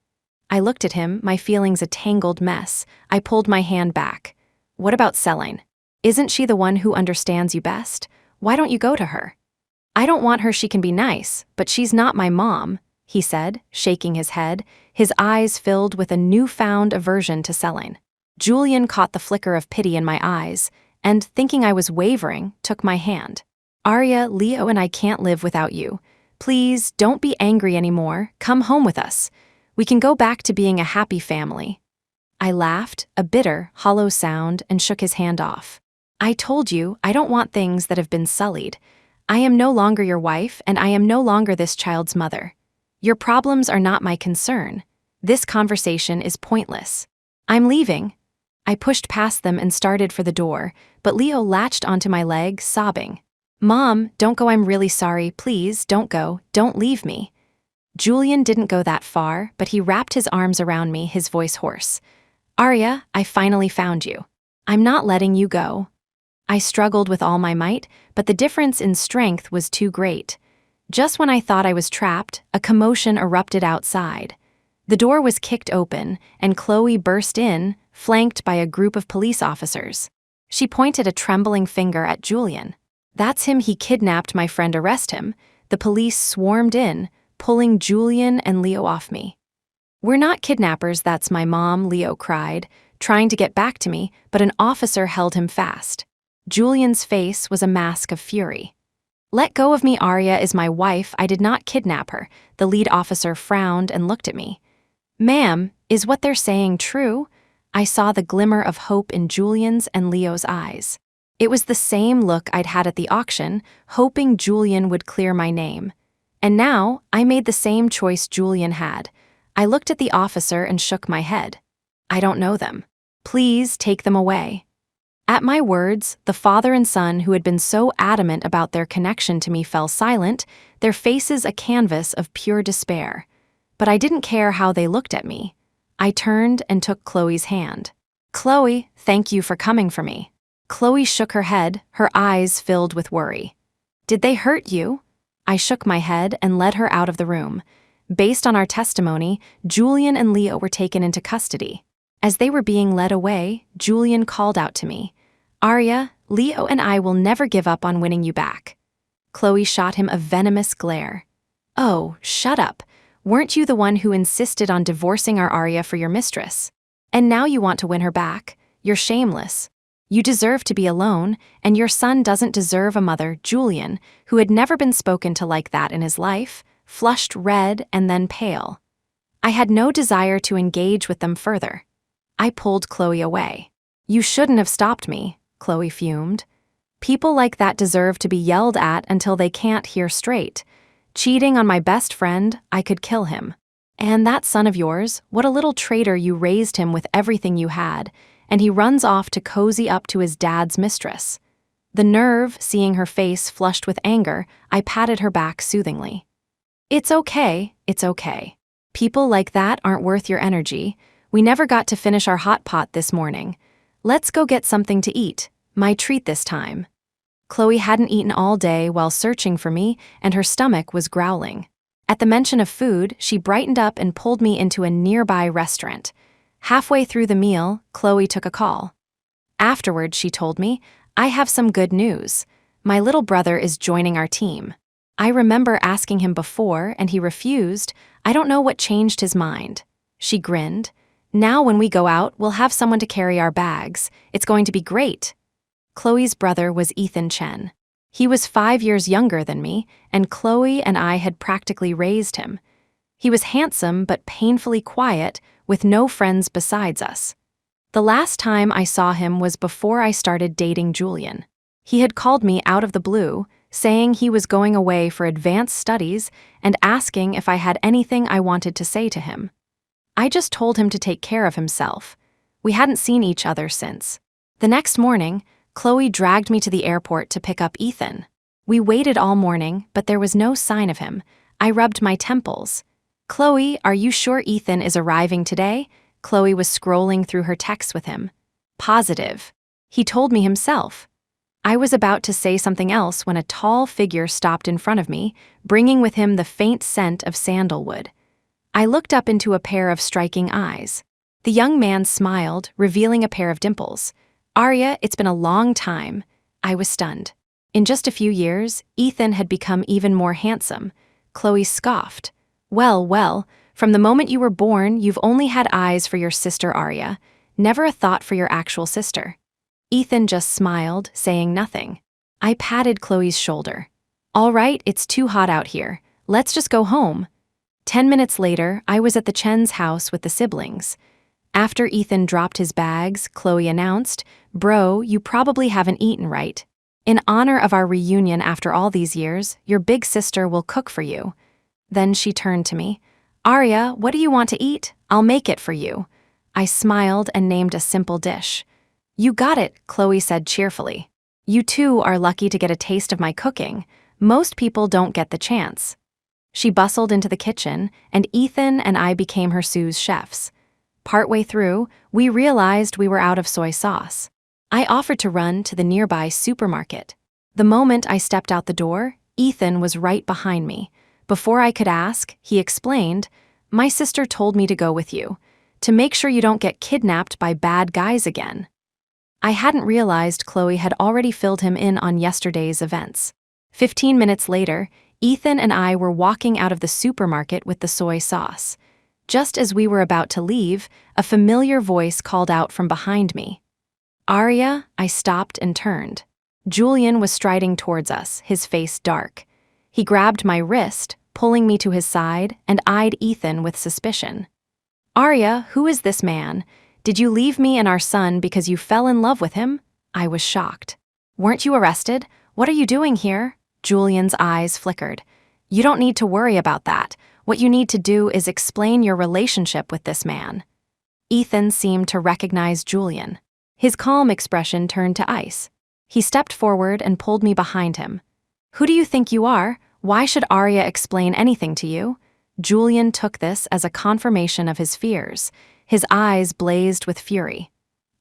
I looked at him, my feelings a tangled mess. I pulled my hand back. "What about Celine? Isn't she the one who understands you best? Why don't you go to her?" "I don't want her, she can be nice, but she's not my mom," he said, shaking his head, his eyes filled with a newfound aversion to Celine. Julian caught the flicker of pity in my eyes, and, thinking I was wavering, took my hand. "Arya, Leo and I can't live without you. Please, don't be angry anymore. Come home with us. We can go back to being a happy family." I laughed, a bitter, hollow sound, and shook his hand off. "I told you, I don't want things that have been sullied. I am no longer your wife, and I am no longer this child's mother. Your problems are not my concern. This conversation is pointless. I'm leaving." I pushed past them and started for the door, but Leo latched onto my leg, sobbing. "Mom, don't go, I'm really sorry. Please, don't go, don't leave me." Julian didn't go that far, but he wrapped his arms around me, his voice hoarse. Arya, I finally found you. I'm not letting you go. I struggled with all my might, but the difference in strength was too great. Just when I thought I was trapped, a commotion erupted outside. The door was kicked open, and Chloe burst in, flanked by a group of police officers. She pointed a trembling finger at Julian. That's him, he kidnapped my friend, arrest him. The police swarmed in, pulling Julian and Leo off me. We're not kidnappers, that's my mom, Leo cried, trying to get back to me, but an officer held him fast. Julian's face was a mask of fury. Let go of me, Arya is my wife, I did not kidnap her. The lead officer frowned and looked at me. Ma'am, is what they're saying true? I saw the glimmer of hope in Julian's and Leo's eyes. It was the same look I'd had at the auction, hoping Julian would clear my name. And now, I made the same choice Julian had. I looked at the officer and shook my head. I don't know them. Please take them away. At my words, the father and son who had been so adamant about their connection to me fell silent, their faces a canvas of pure despair. But I didn't care how they looked at me. I turned and took Chloe's hand. Chloe, thank you for coming for me. Chloe shook her head, her eyes filled with worry. Did they hurt you? I shook my head and led her out of the room. Based on our testimony, Julian and Leo were taken into custody. As they were being led away, Julian called out to me, Arya, Leo and I will never give up on winning you back. Chloe shot him a venomous glare. Oh, shut up. Weren't you the one who insisted on divorcing our Arya for your mistress? And now you want to win her back? You're shameless. You deserve to be alone, and your son doesn't deserve a mother. Julian, who had never been spoken to like that in his life, flushed red and then pale. I had no desire to engage with them further. I pulled Chloe away. You shouldn't have stopped me, Chloe fumed. People like that deserve to be yelled at until they can't hear straight. Cheating on my best friend, I could kill him. And that son of yours, what a little traitor, you raised him with everything you had, and he runs off to cozy up to his dad's mistress. The nerve, seeing her face flushed with anger, I patted her back soothingly. It's okay, it's okay. People like that aren't worth your energy. We never got to finish our hot pot this morning. Let's go get something to eat, my treat this time. Chloe hadn't eaten all day while searching for me, and her stomach was growling. At the mention of food, she brightened up and pulled me into a nearby restaurant. Halfway through the meal, Chloe took a call. Afterwards, she told me, I have some good news. My little brother is joining our team. I remember asking him before, and he refused. I don't know what changed his mind. She grinned. Now when we go out, we'll have someone to carry our bags. It's going to be great. Chloe's brother was Ethan Chen. He was 5 years younger than me, and Chloe and I had practically raised him. He was handsome but painfully quiet, with no friends besides us. The last time I saw him was before I started dating Julian. He had called me out of the blue, saying he was going away for advanced studies and asking if I had anything I wanted to say to him. I just told him to take care of himself. We hadn't seen each other since. The next morning, Chloe dragged me to the airport to pick up Ethan. We waited all morning, but there was no sign of him. I rubbed my temples. Chloe, are you sure Ethan is arriving today? Chloe was scrolling through her texts with him. Positive. He told me himself. I was about to say something else when a tall figure stopped in front of me, bringing with him the faint scent of sandalwood. I looked up into a pair of striking eyes. The young man smiled, revealing a pair of dimples. Arya, it's been a long time. I was stunned. In just a few years, Ethan had become even more handsome. Chloe scoffed. Well, from the moment you were born, you've only had eyes for your sister Arya, never a thought for your actual sister. Ethan just smiled, saying nothing. I patted Chloe's shoulder. All right, it's too hot out here. Let's just go home. 10 minutes later, I was at the Chen's house with the siblings. After Ethan dropped his bags, Chloe announced, Bro, you probably haven't eaten right. In honor of our reunion after all these years, your big sister will cook for you. Then she turned to me. Arya, what do you want to eat? I'll make it for you. I smiled and named a simple dish. You got it, Chloe said cheerfully. You too are lucky to get a taste of my cooking. Most people don't get the chance. She bustled into the kitchen, and Ethan and I became her sous chefs. Partway through, we realized we were out of soy sauce. I offered to run to the nearby supermarket. The moment I stepped out the door, Ethan was right behind me. Before I could ask, he explained, "My sister told me to go with you, to make sure you don't get kidnapped by bad guys again." I hadn't realized Chloe had already filled him in on yesterday's events. 15 minutes later, Ethan and I were walking out of the supermarket with the soy sauce. Just as we were about to leave, a familiar voice called out from behind me. "Aria," I stopped and turned. Julian was striding towards us, his face dark. He grabbed my wrist, pulling me to his side, and eyed Ethan with suspicion. "Aria, who is this man? Did you leave me and our son because you fell in love with him?" I was shocked. "Weren't you arrested? What are you doing here?" Julian's eyes flickered. "You don't need to worry about that. What you need to do is explain your relationship with this man." Ethan seemed to recognize Julian. His calm expression turned to ice. He stepped forward and pulled me behind him. "Who do you think you are? Why should Aria explain anything to you?" Julian took this as a confirmation of his fears. His eyes blazed with fury.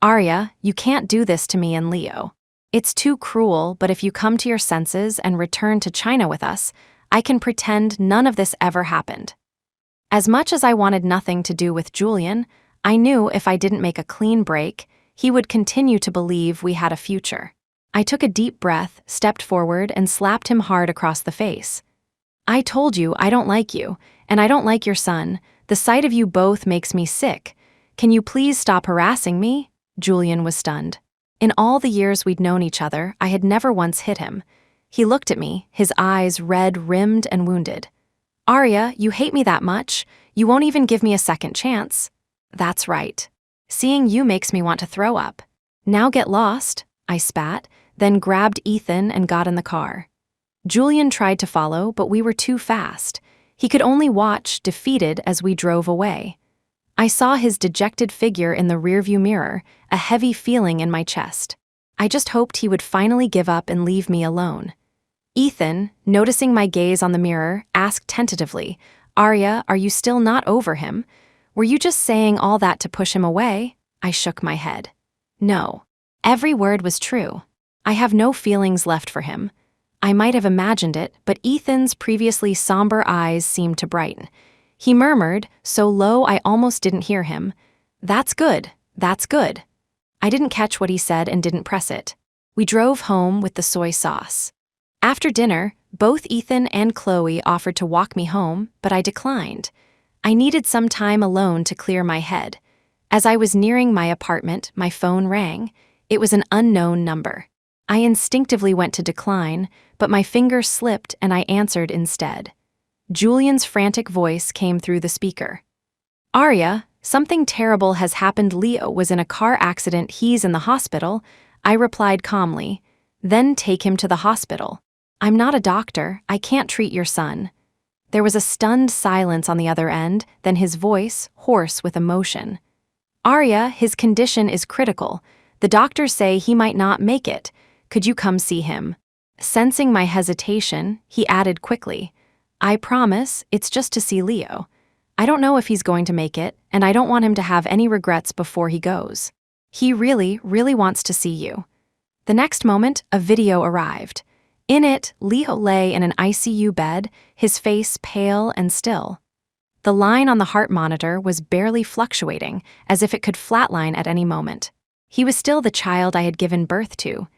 "Aria, you can't do this to me and Leo. It's too cruel, but if you come to your senses and return to China with us, I can pretend none of this ever happened." As much as I wanted nothing to do with Julian, I knew if I didn't make a clean break, he would continue to believe we had a future. I took a deep breath, stepped forward, and slapped him hard across the face. "I told you I don't like you, and I don't like your son. The sight of you both makes me sick. Can you please stop harassing me?" Julian was stunned. In all the years we'd known each other, I had never once hit him. He looked at me, his eyes red-rimmed and wounded. "Aria, you hate me that much? You won't even give me a second chance?" "That's right. Seeing you makes me want to throw up." "Now get lost," I spat, then grabbed Ethan and got in the car. Julian tried to follow, but we were too fast. He could only watch, defeated, as we drove away. I saw his dejected figure in the rearview mirror, a heavy feeling in my chest. I just hoped he would finally give up and leave me alone. Ethan, noticing my gaze on the mirror, asked tentatively, "Aria, are you still not over him? Were you just saying all that to push him away?" I shook my head. "No. Every word was true. I have no feelings left for him." I might have imagined it, but Ethan's previously somber eyes seemed to brighten. He murmured, so low I almost didn't hear him, "That's good, that's good." I didn't catch what he said and didn't press it. We drove home with the soy sauce. After dinner, both Ethan and Chloe offered to walk me home, but I declined. I needed some time alone to clear my head. As I was nearing my apartment, my phone rang. It was an unknown number. I instinctively went to decline, but my finger slipped and I answered instead. Julian's frantic voice came through the speaker. "Aria, something terrible has happened. Leo was in a car accident. He's in the hospital." I replied calmly. "Then take him to the hospital. I'm not a doctor. I can't treat your son." There was a stunned silence on the other end, then his voice, hoarse with emotion. "Aria, his condition is critical. The doctors say he might not make it. Could you come see him?" Sensing my hesitation, he added quickly, "I promise, it's just to see Leo. I don't know if he's going to make it, and I don't want him to have any regrets before he goes. He really, really wants to see you." The next moment, a video arrived. In it, Leo lay in an ICU bed, his face pale and still. The line on the heart monitor was barely fluctuating, as if it could flatline at any moment. He was still the child I had given birth to.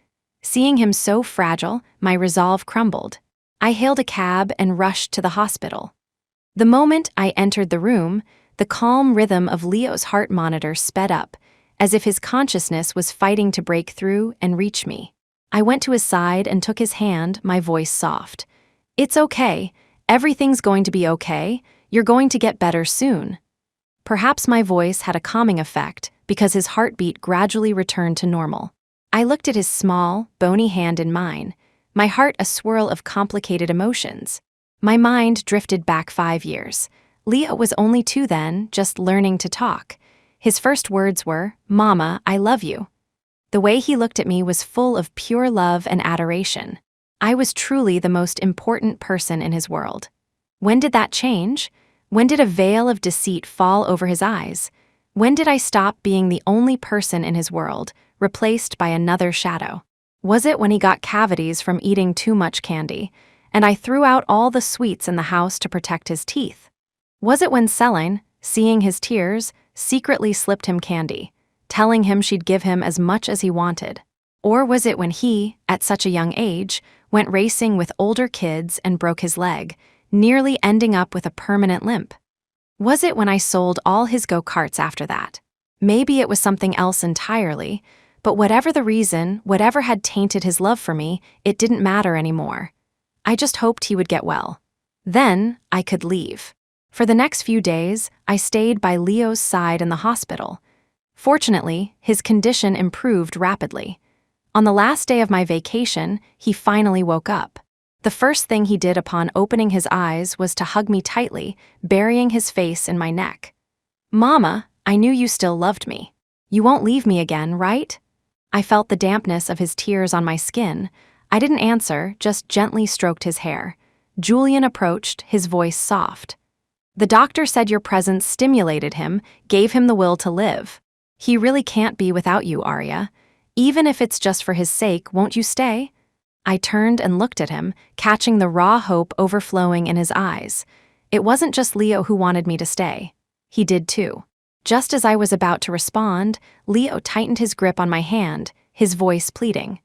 Seeing him so fragile, my resolve crumbled. I hailed a cab and rushed to the hospital. The moment I entered the room, the calm rhythm of Leo's heart monitor sped up, as if his consciousness was fighting to break through and reach me. I went to his side and took his hand, my voice soft. "It's okay. Everything's going to be okay. You're going to get better soon." Perhaps my voice had a calming effect because his heartbeat gradually returned to normal. I looked at his small, bony hand in mine, my heart a swirl of complicated emotions. My mind drifted back 5 years. Leo was only 2 then, just learning to talk. His first words were, "Mama, I love you." The way he looked at me was full of pure love and adoration. I was truly the most important person in his world. When did that change? When did a veil of deceit fall over his eyes? When did I stop being the only person in his world, replaced by another shadow? Was it when he got cavities from eating too much candy, and I threw out all the sweets in the house to protect his teeth? Was it when Celine, seeing his tears, secretly slipped him candy, telling him she'd give him as much as he wanted? Or was it when he, at such a young age, went racing with older kids and broke his leg, nearly ending up with a permanent limp? Was it when I sold all his go-karts after that? Maybe it was something else entirely, but whatever the reason, whatever had tainted his love for me, it didn't matter anymore. I just hoped he would get well. Then I could leave. For the next few days, I stayed by Leo's side in the hospital. Fortunately, his condition improved rapidly. On the last day of my vacation, he finally woke up. The first thing he did upon opening his eyes was to hug me tightly, burying his face in my neck. "Mama, I knew you still loved me. You won't leave me again, right?" I felt the dampness of his tears on my skin. I didn't answer, just gently stroked his hair. Julian approached, his voice soft. "The doctor said your presence stimulated him, gave him the will to live. He really can't be without you, Arya. Even if it's just for his sake, won't you stay?" I turned and looked at him, catching the raw hope overflowing in his eyes. It wasn't just Leo who wanted me to stay. He did too. Just as I was about to respond, Leo tightened his grip on my hand, his voice pleading.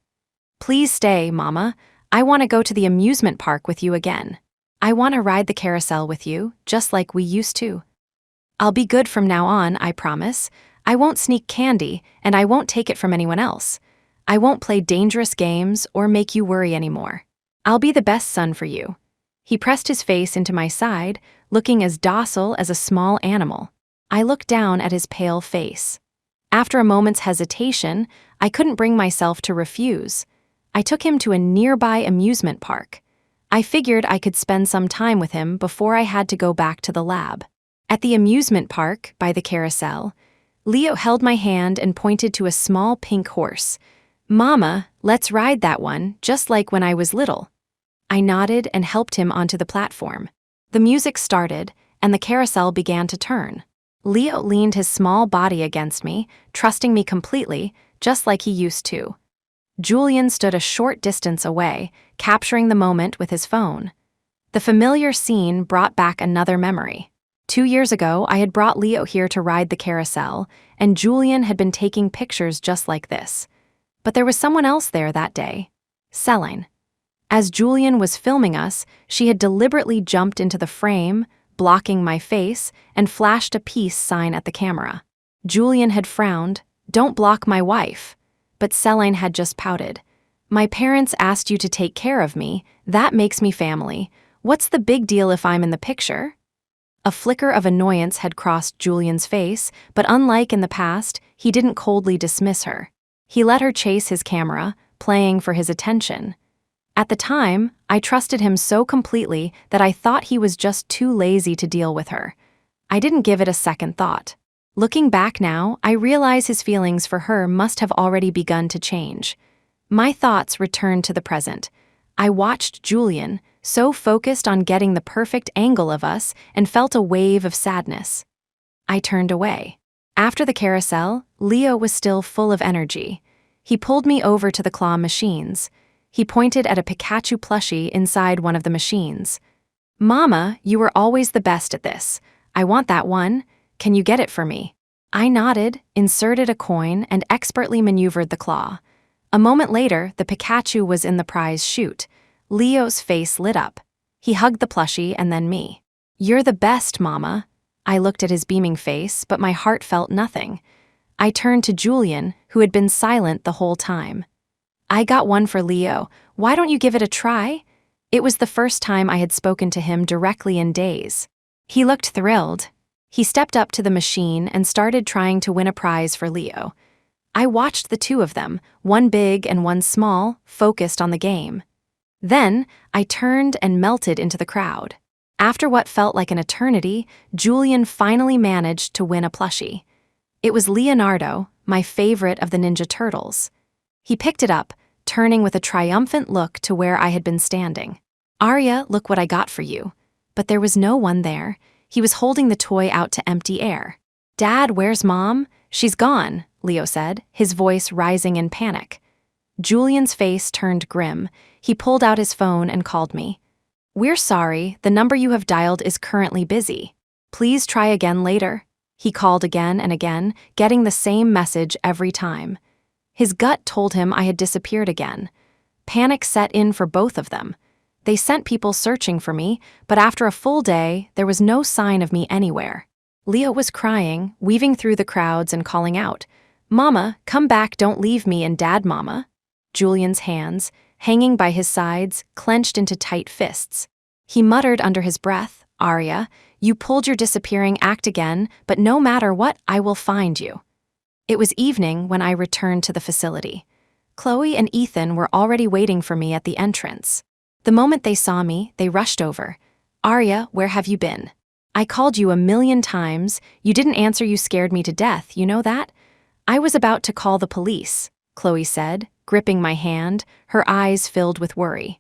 "Please stay, Mama. I want to go to the amusement park with you again. I want to ride the carousel with you, just like we used to. I'll be good from now on, I promise. I won't sneak candy, and I won't take it from anyone else. I won't play dangerous games or make you worry anymore. I'll be the best son for you." He pressed his face into my side, looking as docile as a small animal. I looked down at his pale face. After a moment's hesitation, I couldn't bring myself to refuse. I took him to a nearby amusement park. I figured I could spend some time with him before I had to go back to the lab. At the amusement park, by the carousel, Leo held my hand and pointed to a small pink horse. "Mama, let's ride that one, just like when I was little." I nodded and helped him onto the platform. The music started, and the carousel began to turn. Leo leaned his small body against me, trusting me completely, just like he used to. Julian stood a short distance away, capturing the moment with his phone. The familiar scene brought back another memory. 2 years ago, I had brought Leo here to ride the carousel, and Julian had been taking pictures just like this. But there was someone else there that day. Celine. As Julian was filming us, she had deliberately jumped into the frame, blocking my face, and flashed a peace sign at the camera. Julian had frowned, "Don't block my wife." But Celine had just pouted. "My parents asked you to take care of me. That makes me family. What's the big deal if I'm in the picture?" A flicker of annoyance had crossed Julian's face, but unlike in the past, he didn't coldly dismiss her. He let her chase his camera, playing for his attention. At the time, I trusted him so completely that I thought he was just too lazy to deal with her. I didn't give it a second thought. Looking back now, I realize his feelings for her must have already begun to change. My thoughts returned to the present. I watched Julian, so focused on getting the perfect angle of us, and felt a wave of sadness. I turned away. After the carousel, Leo was still full of energy. He pulled me over to the claw machines. He pointed at a Pikachu plushie inside one of the machines. "Mama, you were always the best at this. I want that one. Can you get it for me?" I nodded, inserted a coin, and expertly maneuvered the claw. A moment later, the Pikachu was in the prize chute. Leo's face lit up. He hugged the plushie and then me. "You're the best, Mama." I looked at his beaming face, but my heart felt nothing. I turned to Julian, who had been silent the whole time. "I got one for Leo. Why don't you give it a try?" It was the first time I had spoken to him directly in days. He looked thrilled. He stepped up to the machine and started trying to win a prize for Leo. I watched the two of them, one big and one small, focused on the game. Then, I turned and melted into the crowd. After what felt like an eternity, Julian finally managed to win a plushie. It was Leonardo, my favorite of the Ninja Turtles. He picked it up, turning with a triumphant look to where I had been standing. "Arya, look what I got for you." But there was no one there. He was holding the toy out to empty air. Dad, where's Mom? She's gone, Leo said, his voice rising in panic. Julian's face turned grim. He pulled out his phone and called me. We're sorry, the number you have dialed is currently busy. Please try again later. He called again and again, getting the same message every time. His gut told him I had disappeared again. Panic set in for both of them. They sent people searching for me, but after a full day, there was no sign of me anywhere. Leo was crying, weaving through the crowds and calling out, Mama, come back, don't leave me and Dad, Mama. Julian's hands, hanging by his sides, clenched into tight fists. He muttered under his breath, Arya, you pulled your disappearing act again, but no matter what, I will find you. It was evening when I returned to the facility. Chloe and Ethan were already waiting for me at the entrance. The moment they saw me, they rushed over. Arya, where have you been? I called you 1,000,000 times. You didn't answer, you scared me to death, you know that? I was about to call the police, Chloe said, gripping my hand, her eyes filled with worry.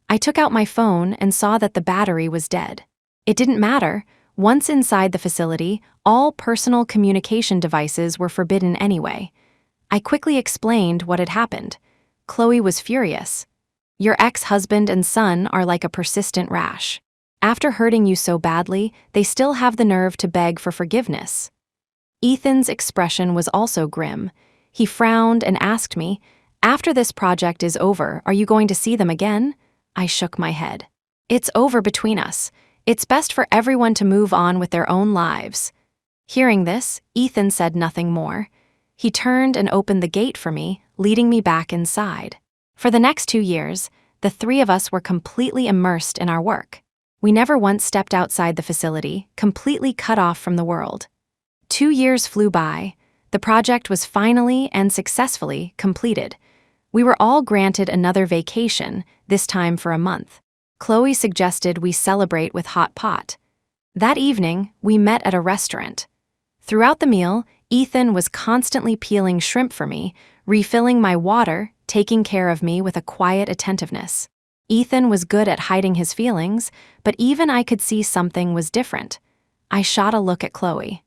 I took out my phone and saw that the battery was dead. It didn't matter. Once inside the facility, all personal communication devices were forbidden anyway. I quickly explained what had happened. Chloe was furious. Your ex-husband and son are like a persistent rash. After hurting you so badly, they still have the nerve to beg for forgiveness. Ethan's expression was also grim. He frowned and asked me, after this project is over, are you going to see them again? I shook my head. It's over between us. It's best for everyone to move on with their own lives. Hearing this, Ethan said nothing more. He turned and opened the gate for me, leading me back inside. For the next 2 years, the three of us were completely immersed in our work. We never once stepped outside the facility, completely cut off from the world. 2 years flew by. The project was finally and successfully completed. We were all granted another vacation, this time for a month. Chloe suggested we celebrate with hot pot. That evening, we met at a restaurant. Throughout the meal, Ethan was constantly peeling shrimp for me, refilling my water, taking care of me with a quiet attentiveness. Ethan was good at hiding his feelings, but even I could see something was different. I shot a look at Chloe.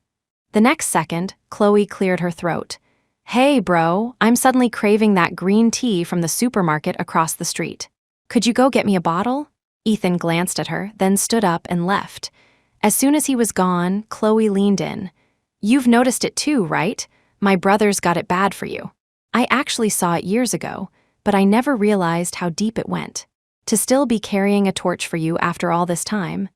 The next second, Chloe cleared her throat. Hey, bro, I'm suddenly craving that green tea from the supermarket across the street. Could you go get me a bottle? Ethan glanced at her, then stood up and left. As soon as he was gone, Chloe leaned in. You've noticed it too, right? My brother's got it bad for you. I actually saw it years ago, but I never realized how deep it went. To still be carrying a torch for you after all this time.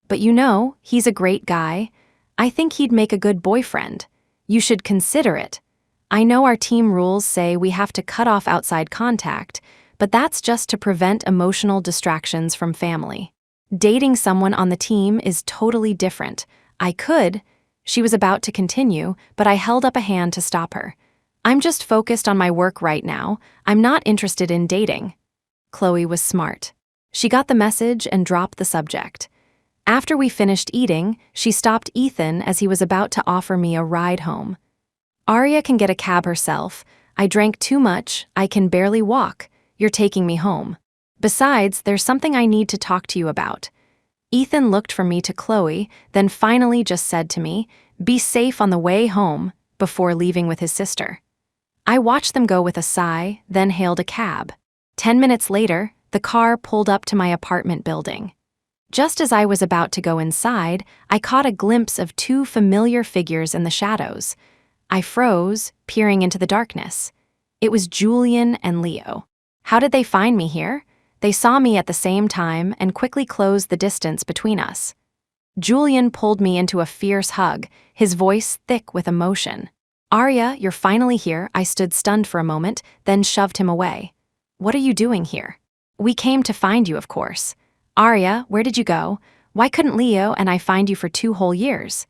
But you know, he's a great guy. I think he'd make a good boyfriend. You should consider it. I know our team rules say we have to cut off outside contact, but that's just to prevent emotional distractions from family. Dating someone on the team is totally different. I could. She was about to continue, but I held up a hand to stop her. I'm just focused on my work right now. I'm not interested in dating. Chloe was smart. She got the message and dropped the subject. After we finished eating, she stopped Ethan as he was about to offer me a ride home. Arya can get a cab herself. I drank too much. I can barely walk. You're taking me home. Besides, there's something I need to talk to you about. Ethan looked from me to Chloe, then finally just said to me, be safe on the way home, before leaving with his sister. I watched them go with a sigh, then hailed a cab. 10 minutes later, the car pulled up to my apartment building. Just as I was about to go inside, I caught a glimpse of 2 familiar figures in the shadows. I froze, peering into the darkness. It was Julian and Leo. How did they find me here? They saw me at the same time and quickly closed the distance between us. Julian pulled me into a fierce hug, his voice thick with emotion. Arya, you're finally here. I stood stunned for a moment, then shoved him away. What are you doing here? We came to find you, of course. Arya, where did you go? Why couldn't Leo and I find you for 2 whole years?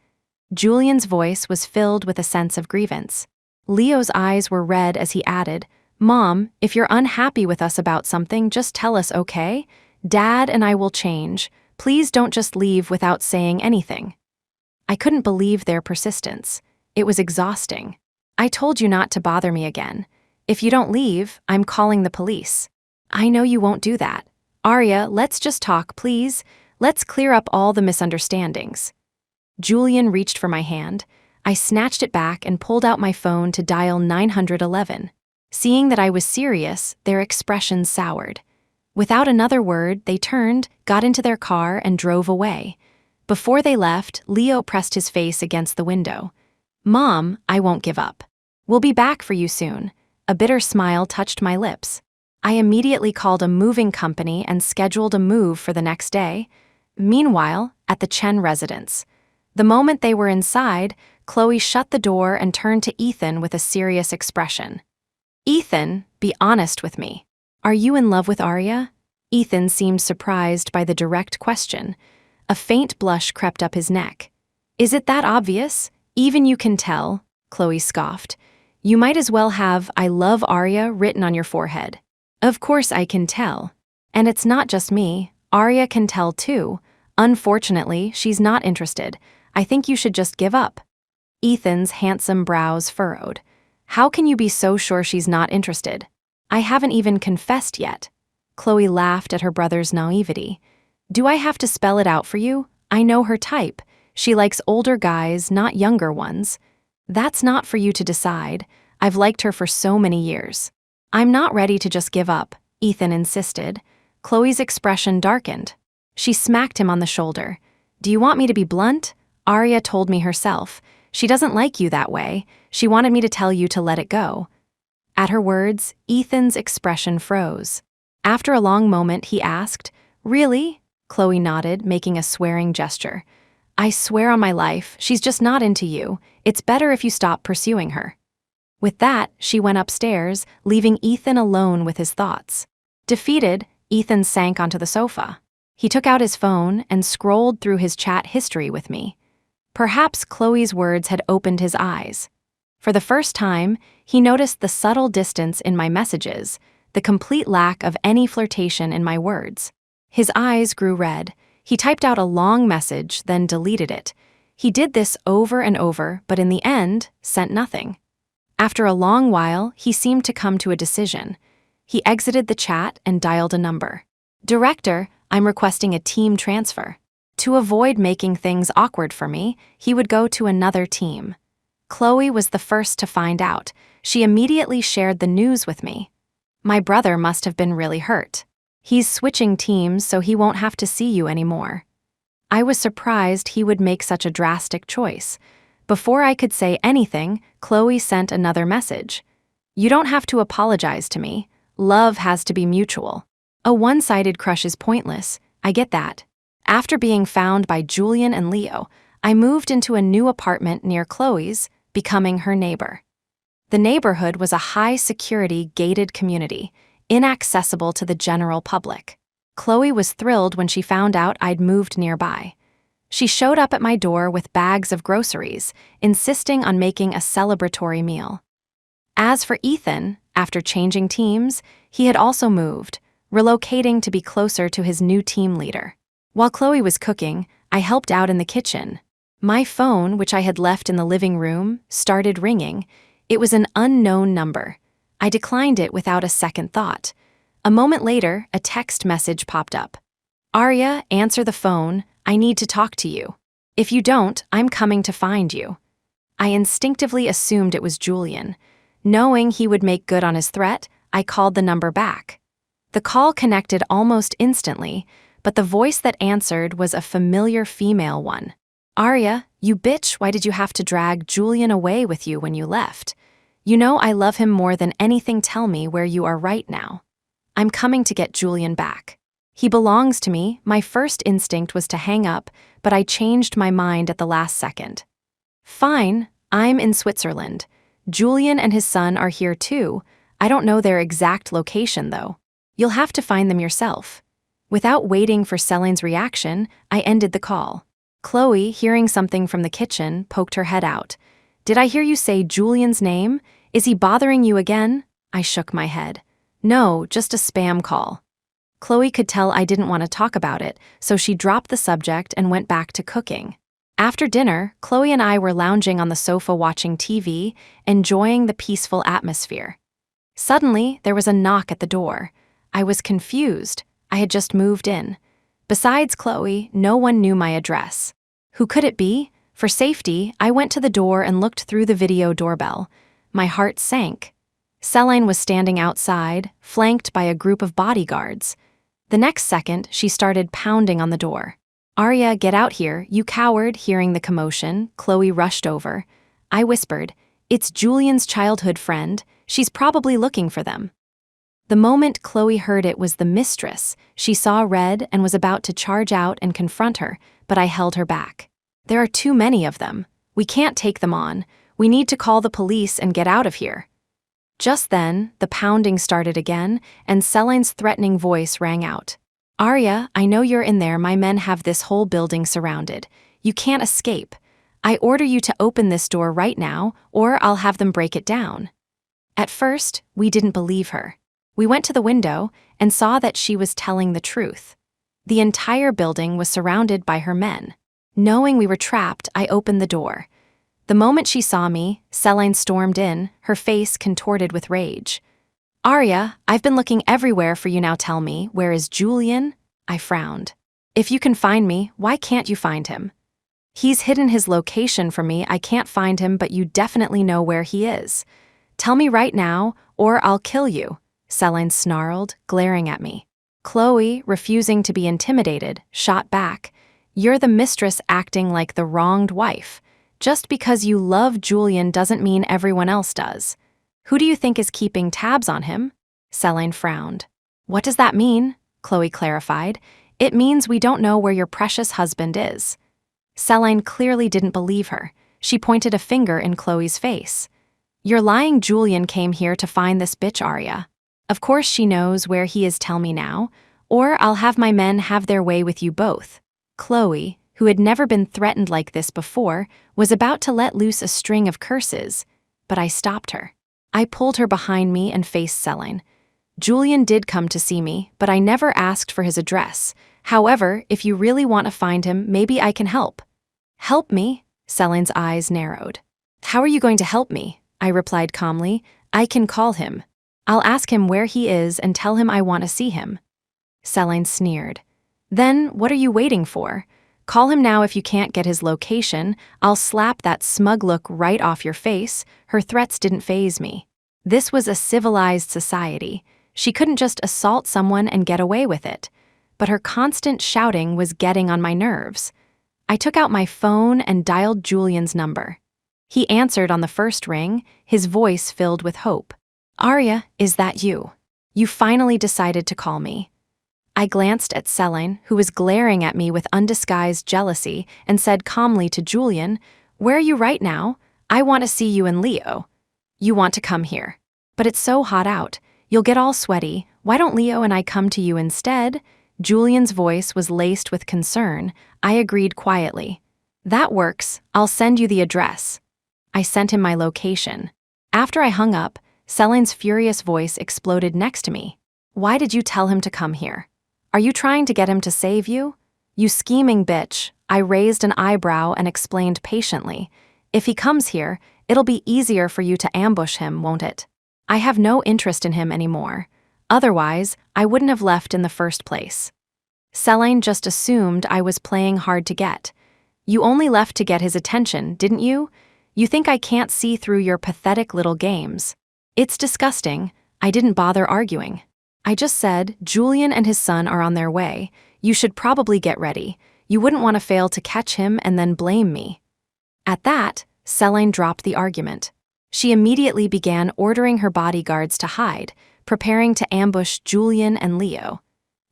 Julian's voice was filled with a sense of grievance. Leo's eyes were red as he added, Mom, if you're unhappy with us about something, just tell us, okay? Dad and I will change. Please don't just leave without saying anything. I couldn't believe their persistence. It was exhausting. I told you not to bother me again. If you don't leave, I'm calling the police. I know you won't do that. Arya, let's just talk, please. Let's clear up all the misunderstandings. Julian reached for my hand. I snatched it back and pulled out my phone to dial 911. Seeing that I was serious, their expressions soured. Without another word, they turned, got into their car, and drove away. Before they left, Leo pressed his face against the window. "Mom, I won't give up. We'll be back for you soon." A bitter smile touched my lips. I immediately called a moving company and scheduled a move for the next day. Meanwhile, at the Chen residence. The moment they were inside, Chloe shut the door and turned to Ethan with a serious expression. "Ethan, be honest with me. Are you in love with Arya?" Ethan seemed surprised by the direct question. A faint blush crept up his neck. "Is it that obvious? Even you can tell," Chloe scoffed. "You might as well have 'I love Arya' written on your forehead." "Of course I can tell. And it's not just me. Arya can tell too. Unfortunately, she's not interested. I think you should just give up." Ethan's handsome brows furrowed. "How can you be so sure she's not interested? I haven't even confessed yet." Chloe laughed at her brother's naivety. "Do I have to spell it out for you? I know her type. She likes older guys, not younger ones. That's not for you to decide. I've liked her for so many years." "I'm not ready to just give up," Ethan insisted. Chloe's expression darkened. She smacked him on the shoulder. "Do you want me to be blunt? Arya told me herself. She doesn't like you that way. She wanted me to tell you to let it go." At her words, Ethan's expression froze. After a long moment, he asked, "Really?" Chloe nodded, making a swearing gesture. "I swear on my life, she's just not into you. It's better if you stop pursuing her." With that, she went upstairs, leaving Ethan alone with his thoughts. Defeated, Ethan sank onto the sofa. He took out his phone and scrolled through his chat history with me. Perhaps Chloe's words had opened his eyes. For the first time, he noticed the subtle distance in my messages, the complete lack of any flirtation in my words. His eyes grew red. He typed out a long message, then deleted it. He did this over and over, but in the end, sent nothing. After a long while, he seemed to come to a decision. He exited the chat and dialed a number. "Director, I'm requesting a team transfer." To avoid making things awkward for me, he would go to another team. Chloe was the first to find out. She immediately shared the news with me. "My brother must have been really hurt. He's switching teams so he won't have to see you anymore." I was surprised he would make such a drastic choice. Before I could say anything, Chloe sent another message. "You don't have to apologize to me. Love has to be mutual. A one-sided crush is pointless. I get that." After being found by Julian and Leo, I moved into a new apartment near Chloe's, becoming her neighbor. The neighborhood was a high-security, gated community, inaccessible to the general public. Chloe was thrilled when she found out I'd moved nearby. She showed up at my door with bags of groceries, insisting on making a celebratory meal. As for Ethan, after changing teams, he had also moved, relocating to be closer to his new team leader. While Chloe was cooking, I helped out in the kitchen. My phone, which I had left in the living room, started ringing. It was an unknown number. I declined it without a second thought. A moment later, a text message popped up. "Arya, answer the phone. I need to talk to you. If you don't, I'm coming to find you." I instinctively assumed it was Julian. Knowing he would make good on his threat, I called the number back. The call connected almost instantly, but the voice that answered was a familiar female one. "Arya, you bitch, why did you have to drag Julian away with you when you left? You know I love him more than anything. Tell me where you are right now. I'm coming to get Julian back. He belongs to me." My first instinct was to hang up, but I changed my mind at the last second. "Fine, I'm in Switzerland. Julian and his son are here too. I don't know their exact location though. You'll have to find them yourself." Without waiting for Celine's reaction, I ended the call. Chloe, hearing something from the kitchen, poked her head out. "Did I hear you say Julian's name? Is he bothering you again?" I shook my head. "No, just a spam call." Chloe could tell I didn't want to talk about it, so she dropped the subject and went back to cooking. After dinner, Chloe and I were lounging on the sofa watching TV, enjoying the peaceful atmosphere. Suddenly, there was a knock at the door. I was confused. I had just moved in. Besides Chloe, no one knew my address. Who could it be? For safety, I went to the door and looked through the video doorbell. My heart sank. Celine was standing outside, flanked by a group of bodyguards. The next second, she started pounding on the door. "Arya, get out here, you coward!" Hearing the commotion, Chloe rushed over. I whispered, "It's Julian's childhood friend. She's probably looking for them." The moment Chloe heard it was the mistress. She saw red and was about to charge out and confront her, but I held her back. "There are too many of them. We can't take them on. We need to call the police and get out of here." Just then, the pounding started again, and Celine's threatening voice rang out. "Arya, I know you're in there. My men have this whole building surrounded. You can't escape. I order you to open this door right now, or I'll have them break it down." At first, we didn't believe her. We went to the window and saw that she was telling the truth. The entire building was surrounded by her men. Knowing we were trapped, I opened the door. The moment she saw me, Celine stormed in, her face contorted with rage. "Arya, I've been looking everywhere for you. Now tell me, where is Julian?" I frowned. "If you can find me, why can't you find him?" "He's hidden his location from me. I can't find him, but you definitely know where he is. Tell me right now, or I'll kill you," Celine snarled, glaring at me. Chloe, refusing to be intimidated, shot back. "You're the mistress acting like the wronged wife. Just because you love Julian doesn't mean everyone else does. Who do you think is keeping tabs on him?" Celine frowned. "What does that mean?" Chloe clarified. "It means we don't know where your precious husband is." Celine clearly didn't believe her. She pointed a finger in Chloe's face. "You're lying. Julian came here to find this bitch Arya. Of course she knows where he is. Tell me now, or I'll have my men have their way with you both." Chloe, who had never been threatened like this before, was about to let loose a string of curses, but I stopped her. I pulled her behind me and faced Celine. "Julian did come to see me, but I never asked for his address. However, if you really want to find him, maybe I can help." "Help me?" Celine's eyes narrowed. "How are you going to help me?" I replied calmly. "I can call him. I'll ask him where he is and tell him I want to see him." Celine sneered. "Then what are you waiting for? Call him now. If you can't get his location, I'll slap that smug look right off your face." Her threats didn't faze me. This was a civilized society. She couldn't just assault someone and get away with it. But her constant shouting was getting on my nerves. I took out my phone and dialed Julian's number. He answered on the first ring, his voice filled with hope. "Arya, is that you? You finally decided to call me." I glanced at Celine, who was glaring at me with undisguised jealousy, and said calmly to Julian, "Where are you right now? I want to see you and Leo." "You want to come here. But it's so hot out. You'll get all sweaty. Why don't Leo and I come to you instead?" Julian's voice was laced with concern. I agreed quietly. "That works. I'll send you the address." I sent him my location. After I hung up, Celine's furious voice exploded next to me. "Why did you tell him to come here? Are you trying to get him to save you? You scheming bitch." I raised an eyebrow and explained patiently. "If he comes here, it'll be easier for you to ambush him, won't it? I have no interest in him anymore. Otherwise, I wouldn't have left in the first place." Celine just assumed I was playing hard to get. "You only left to get his attention, didn't you? You think I can't see through your pathetic little games?" "It's disgusting." I didn't bother arguing. I just said, "Julian and his son are on their way. You should probably get ready. You wouldn't want to fail to catch him and then blame me." At that, Celine dropped the argument. She immediately began ordering her bodyguards to hide, preparing to ambush Julian and Leo.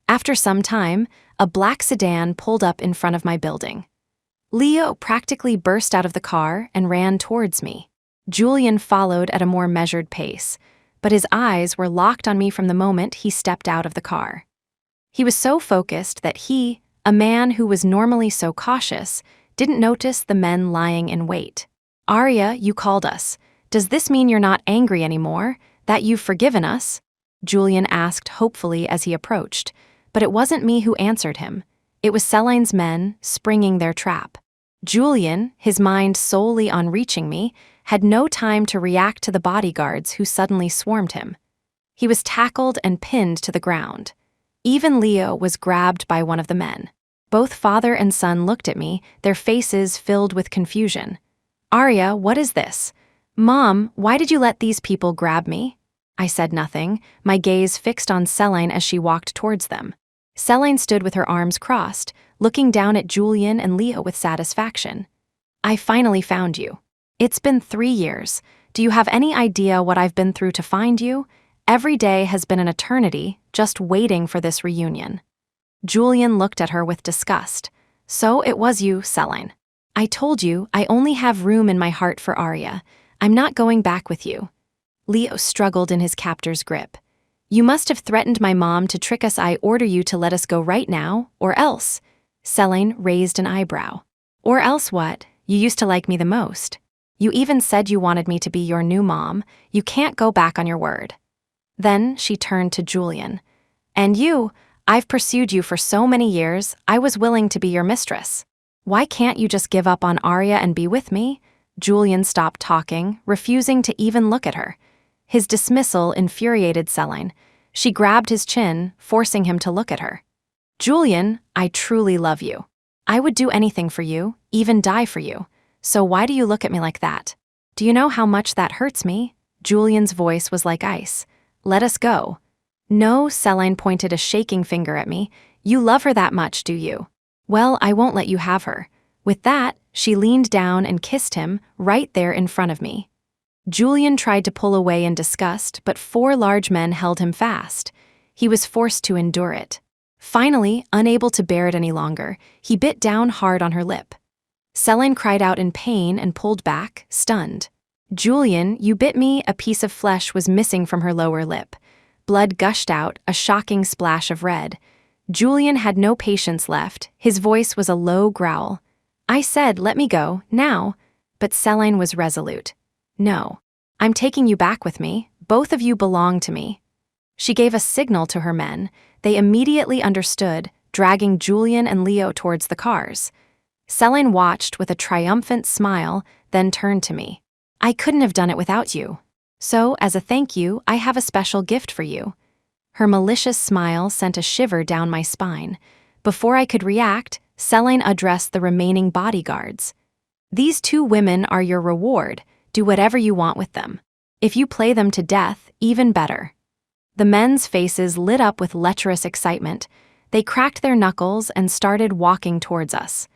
After some time, a black sedan pulled up in front of my building. Leo practically burst out of the car and ran towards me. Julian followed at a more measured pace, but his eyes were locked on me from the moment he stepped out of the car. He was so focused that he, a man who was normally so cautious, didn't notice the men lying in wait. "Arya, you called us. Does this mean you're not angry anymore? That you've forgiven us?" Julian asked hopefully as he approached, but it wasn't me who answered him. It was Celine's men springing their trap. Julian, his mind solely on reaching me, had no time to react to the bodyguards who suddenly swarmed him. He was tackled and pinned to the ground. Even Leo was grabbed by one of the men. Both father and son looked at me, their faces filled with confusion. Arya, what is this? Mom, why did you let these people grab me? I said nothing, my gaze fixed on Celine as she walked towards them. Celine stood with her arms crossed, looking down at Julian and Leo with satisfaction. I finally found you. It's been 3 years. Do you have any idea what I've been through to find you? Every day has been an eternity, just waiting for this reunion. Julian looked at her with disgust. So it was you, Celine. I told you, I only have room in my heart for Arya. I'm not going back with you. Leo struggled in his captor's grip. You must have threatened my mom to trick us. I order you to let us go right now, or else. Celine raised an eyebrow. Or else what? You used to like me the most. You even said you wanted me to be your new mom. You can't go back on your word. Then she turned to Julian. And you, I've pursued you for so many years, I was willing to be your mistress. Why can't you just give up on Arya and be with me? Julian stopped talking, refusing to even look at her. His dismissal infuriated Celine. She grabbed his chin, forcing him to look at her. Julian, I truly love you. I would do anything for you, even die for you. So why do you look at me like that? Do you know how much that hurts me? Julian's voice was like ice. Let us go. No, Celine pointed a shaking finger at me. You love her that much, do you? Well, I won't let you have her. With that, she leaned down and kissed him, right there in front of me. Julian tried to pull away in disgust, but 4 large men held him fast. He was forced to endure it. Finally, unable to bear it any longer, he bit down hard on her lip. Celine cried out in pain and pulled back, stunned. Julian, you bit me. A piece of flesh was missing from her lower lip. Blood gushed out, a shocking splash of red. Julian had no patience left. His voice was a low growl. I said, let me go, now. But Celine was resolute. No. I'm taking you back with me. Both of you belong to me. She gave a signal to her men. They immediately understood, dragging Julian and Leo towards the cars. Celine watched with a triumphant smile, then turned to me. I couldn't have done it without you. So, as a thank you, I have a special gift for you. Her malicious smile sent a shiver down my spine. Before I could react, Celine addressed the remaining bodyguards. These 2 women are your reward. Do whatever you want with them. If you play them to death, even better. The men's faces lit up with lecherous excitement. They cracked their knuckles and started walking towards us.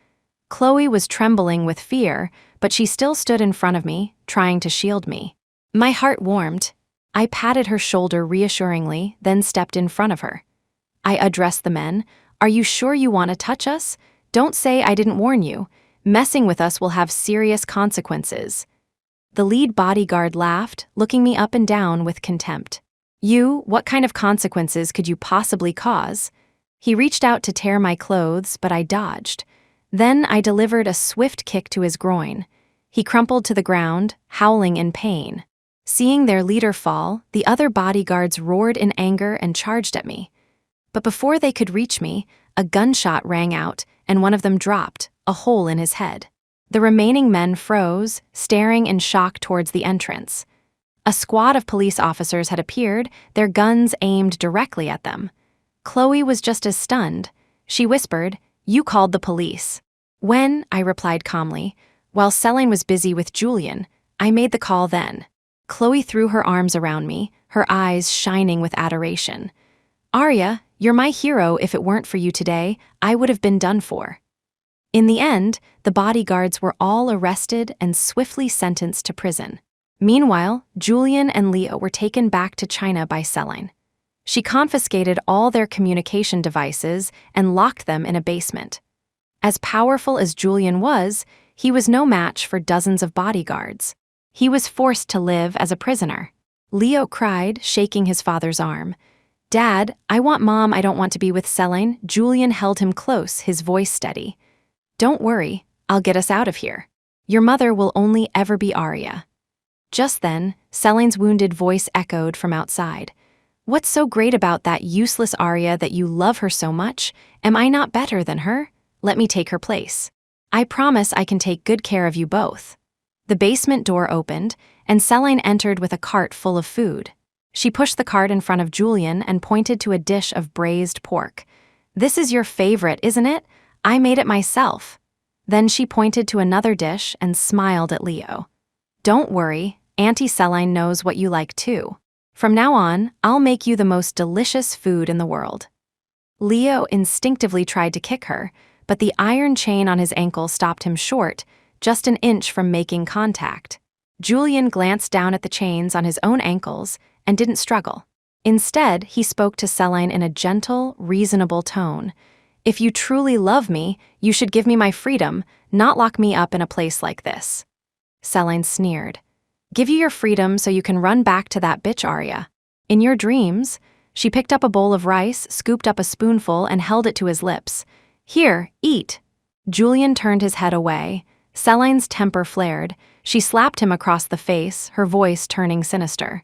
Chloe was trembling with fear, but she still stood in front of me, trying to shield me. My heart warmed. I patted her shoulder reassuringly, then stepped in front of her. I addressed the men. Are you sure you want to touch us? Don't say I didn't warn you. Messing with us will have serious consequences. The lead bodyguard laughed, looking me up and down with contempt. You, what kind of consequences could you possibly cause? He reached out to tear my clothes, but I dodged. Then I delivered a swift kick to his groin. He crumpled to the ground, howling in pain. Seeing their leader fall, the other bodyguards roared in anger and charged at me. But before they could reach me, a gunshot rang out, and one of them dropped, a hole in his head. The remaining men froze, staring in shock towards the entrance. A squad of police officers had appeared, their guns aimed directly at them. Chloe was just as stunned. She whispered, "You called the police." When, I replied calmly, while Celine was busy with Julian, I made the call then. Chloe threw her arms around me, her eyes shining with adoration. Arya, you're my hero. If it weren't for you today, I would have been done for. In the end, the bodyguards were all arrested and swiftly sentenced to prison. Meanwhile, Julian and Leo were taken back to China by Celine. She confiscated all their communication devices and locked them in a basement. As powerful as Julian was, he was no match for dozens of bodyguards. He was forced to live as a prisoner. Leo cried, shaking his father's arm. Dad, I want Mom. I don't want to be with Celine. Julian held him close, his voice steady. Don't worry, I'll get us out of here. Your mother will only ever be Arya. Just then, Celine's wounded voice echoed from outside. What's so great about that useless Arya that you love her so much? Am I not better than her? Let me take her place. I promise I can take good care of you both. The basement door opened, and Celine entered with a cart full of food. She pushed the cart in front of Julian and pointed to a dish of braised pork. This is your favorite, isn't it? I made it myself. Then she pointed to another dish and smiled at Leo. Don't worry, Auntie Celine knows what you like too. From now on, I'll make you the most delicious food in the world. Leo instinctively tried to kick her, but the iron chain on his ankle stopped him short, just an inch from making contact. Julian glanced down at the chains on his own ankles and didn't struggle. Instead, he spoke to Celine in a gentle, reasonable tone. If you truly love me, you should give me my freedom, not lock me up in a place like this. Celine sneered. Give you your freedom so you can run back to that bitch Arya. In your dreams. She picked up a bowl of rice, scooped up a spoonful, and held it to his lips. Here, eat. Julian turned his head away. Celine's temper flared. She slapped him across the face, her voice turning sinister.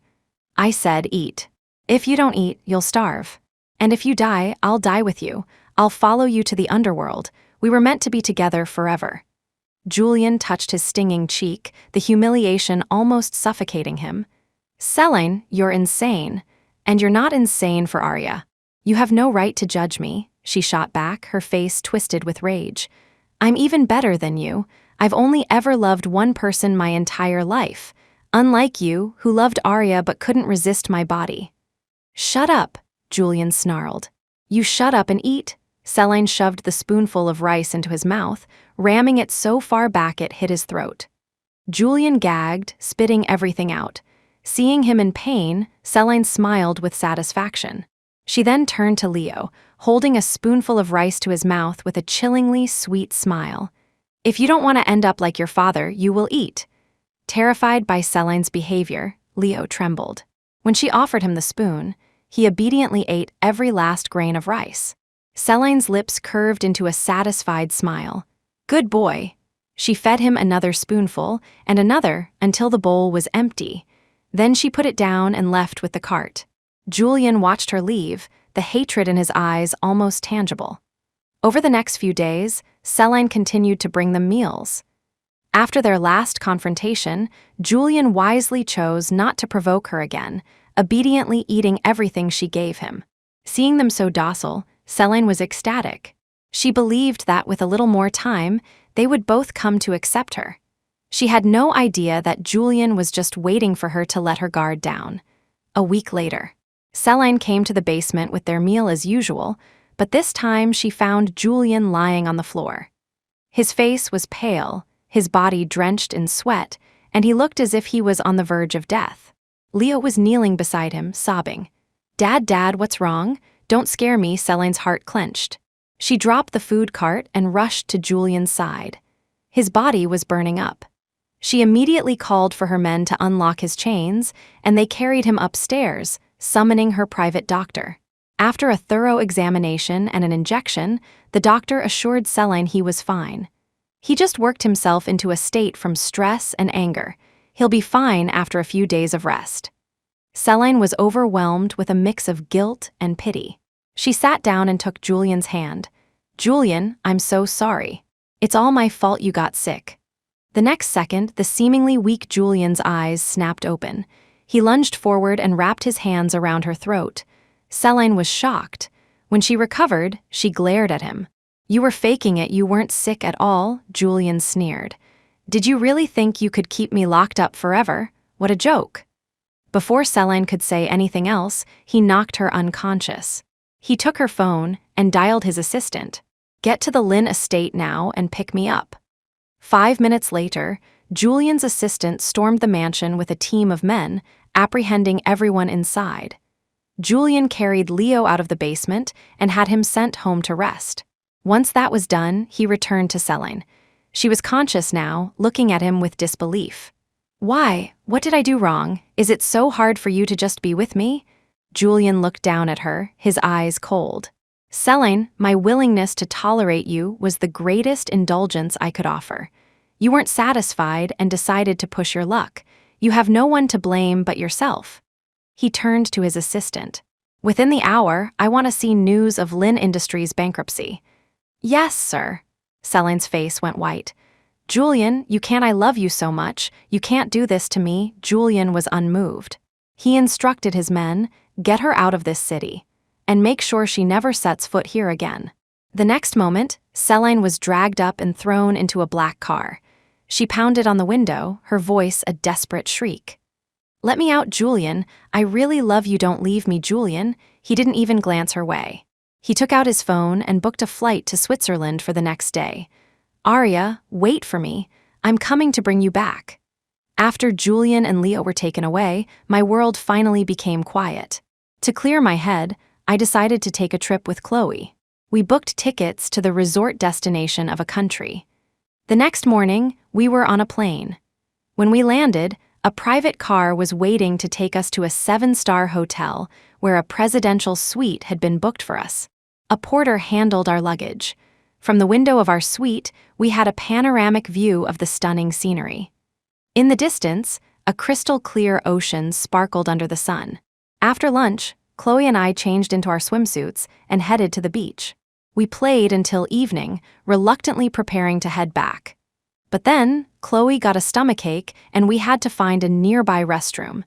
I said eat. If you don't eat, you'll starve. And if you die, I'll die with you. I'll follow you to the underworld. We were meant to be together forever. Julian touched his stinging cheek, the humiliation almost suffocating him. Celine, you're insane. And you're not insane for Arya. You have no right to judge me, she shot back, her face twisted with rage. I'm even better than you. I've only ever loved one person my entire life. Unlike you, who loved Arya but couldn't resist my body. Shut up, Julian snarled. You shut up and eat. Celine shoved the spoonful of rice into his mouth, ramming it so far back it hit his throat. Julian gagged, spitting everything out. Seeing him in pain, Celine smiled with satisfaction. She then turned to Leo, holding a spoonful of rice to his mouth with a chillingly sweet smile. If you don't want to end up like your father, you will eat. Terrified by Celine's behavior, Leo trembled. When she offered him the spoon, he obediently ate every last grain of rice. Celine's lips curved into a satisfied smile. Good boy. She fed him another spoonful and another until the bowl was empty. Then she put it down and left with the cart. Julian watched her leave, the hatred in his eyes almost tangible. Over the next few days, Celine continued to bring them meals. After their last confrontation, Julian wisely chose not to provoke her again, obediently eating everything she gave him. Seeing them so docile, Celine was ecstatic. She believed that with a little more time, they would both come to accept her. She had no idea that Julian was just waiting for her to let her guard down. A week later, Celine came to the basement with their meal as usual, but this time she found Julian lying on the floor. His face was pale, his body drenched in sweat, and he looked as if he was on the verge of death. Leo was kneeling beside him, sobbing. Dad, what's wrong? Don't scare me, Celine's heart clenched. She dropped the food cart and rushed to Julian's side. His body was burning up. She immediately called for her men to unlock his chains, and they carried him upstairs, summoning her private doctor. After a thorough examination and an injection, the doctor assured Celine he was fine. He just worked himself into a state from stress and anger. He'll be fine after a few days of rest. Celine was overwhelmed with a mix of guilt and pity. She sat down and took Julian's hand. Julian, I'm so sorry. It's all my fault you got sick. The next second, the seemingly weak Julian's eyes snapped open. He lunged forward and wrapped his hands around her throat. Celine was shocked. When she recovered, she glared at him. You were faking it, you weren't sick at all, Julian sneered. Did you really think you could keep me locked up forever? What a joke. Before Celine could say anything else, he knocked her unconscious. He took her phone and dialed his assistant. Get to the Lynn estate now and pick me up. 5 minutes later, Julian's assistant stormed the mansion with a team of men, apprehending everyone inside. Julian carried Leo out of the basement and had him sent home to rest. Once that was done, he returned to Celine. She was conscious now, looking at him with disbelief. Why? What did I do wrong? Is it so hard for you to just be with me? Julian looked down at her, his eyes cold. Celine, my willingness to tolerate you was the greatest indulgence I could offer. You weren't satisfied and decided to push your luck. You have no one to blame but yourself. He turned to his assistant. Within the hour, I want to see news of Lynn Industries' bankruptcy. Yes, sir. Celine's face went white. Julian, you can't, I love you so much. You can't do this to me. Julian was unmoved. He instructed his men, get her out of this city, and make sure she never sets foot here again. The next moment, Celine was dragged up and thrown into a black car. She pounded on the window, her voice a desperate shriek. "Let me out, Julian. I really love you, don't leave me, Julian." He didn't even glance her way. He took out his phone and booked a flight to Switzerland for the next day. "Aria, wait for me. I'm coming to bring you back." After Julian and Leo were taken away, my world finally became quiet. To clear my head, I decided to take a trip with Chloe. We booked tickets to the resort destination of a country. The next morning, we were on a plane. When we landed, a private car was waiting to take us to a 7-star hotel where a presidential suite had been booked for us. A porter handled our luggage. From the window of our suite, we had a panoramic view of the stunning scenery. In the distance, a crystal-clear ocean sparkled under the sun. After lunch, Chloe and I changed into our swimsuits and headed to the beach. We played until evening, reluctantly preparing to head back. But then, Chloe got a stomachache and we had to find a nearby restroom.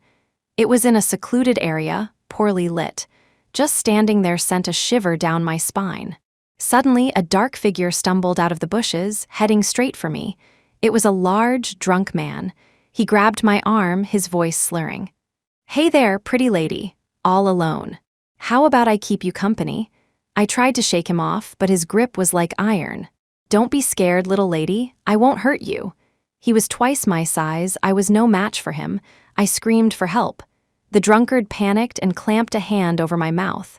It was in a secluded area, poorly lit. Just standing there sent a shiver down my spine. Suddenly, a dark figure stumbled out of the bushes, heading straight for me. It was a large, drunk man. He grabbed my arm, his voice slurring. "Hey there, pretty lady. All alone. How about I keep you company?" I tried to shake him off, but his grip was like iron. "Don't be scared, little lady. I won't hurt you." He was twice my size. I was no match for him. I screamed for help. The drunkard panicked and clamped a hand over my mouth.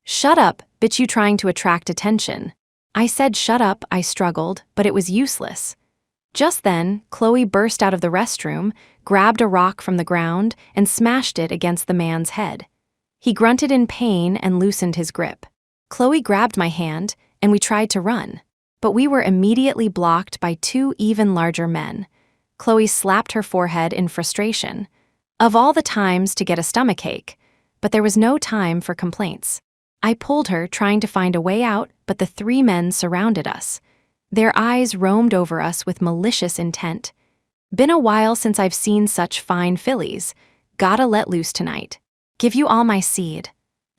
"Shut up, bitch, you trying to attract attention." I said shut up, I struggled, but it was useless. Just then, Chloe burst out of the restroom, grabbed a rock from the ground, and smashed it against the man's head. He grunted in pain and loosened his grip. Chloe grabbed my hand, and we tried to run. But we were immediately blocked by 2 even larger men. Chloe slapped her forehead in frustration. Of all the times to get a stomachache, but there was no time for complaints. I pulled her, trying to find a way out, but the 3 men surrounded us. Their eyes roamed over us with malicious intent. "Been a while since I've seen such fine fillies. Gotta let loose tonight. Give you all my seed.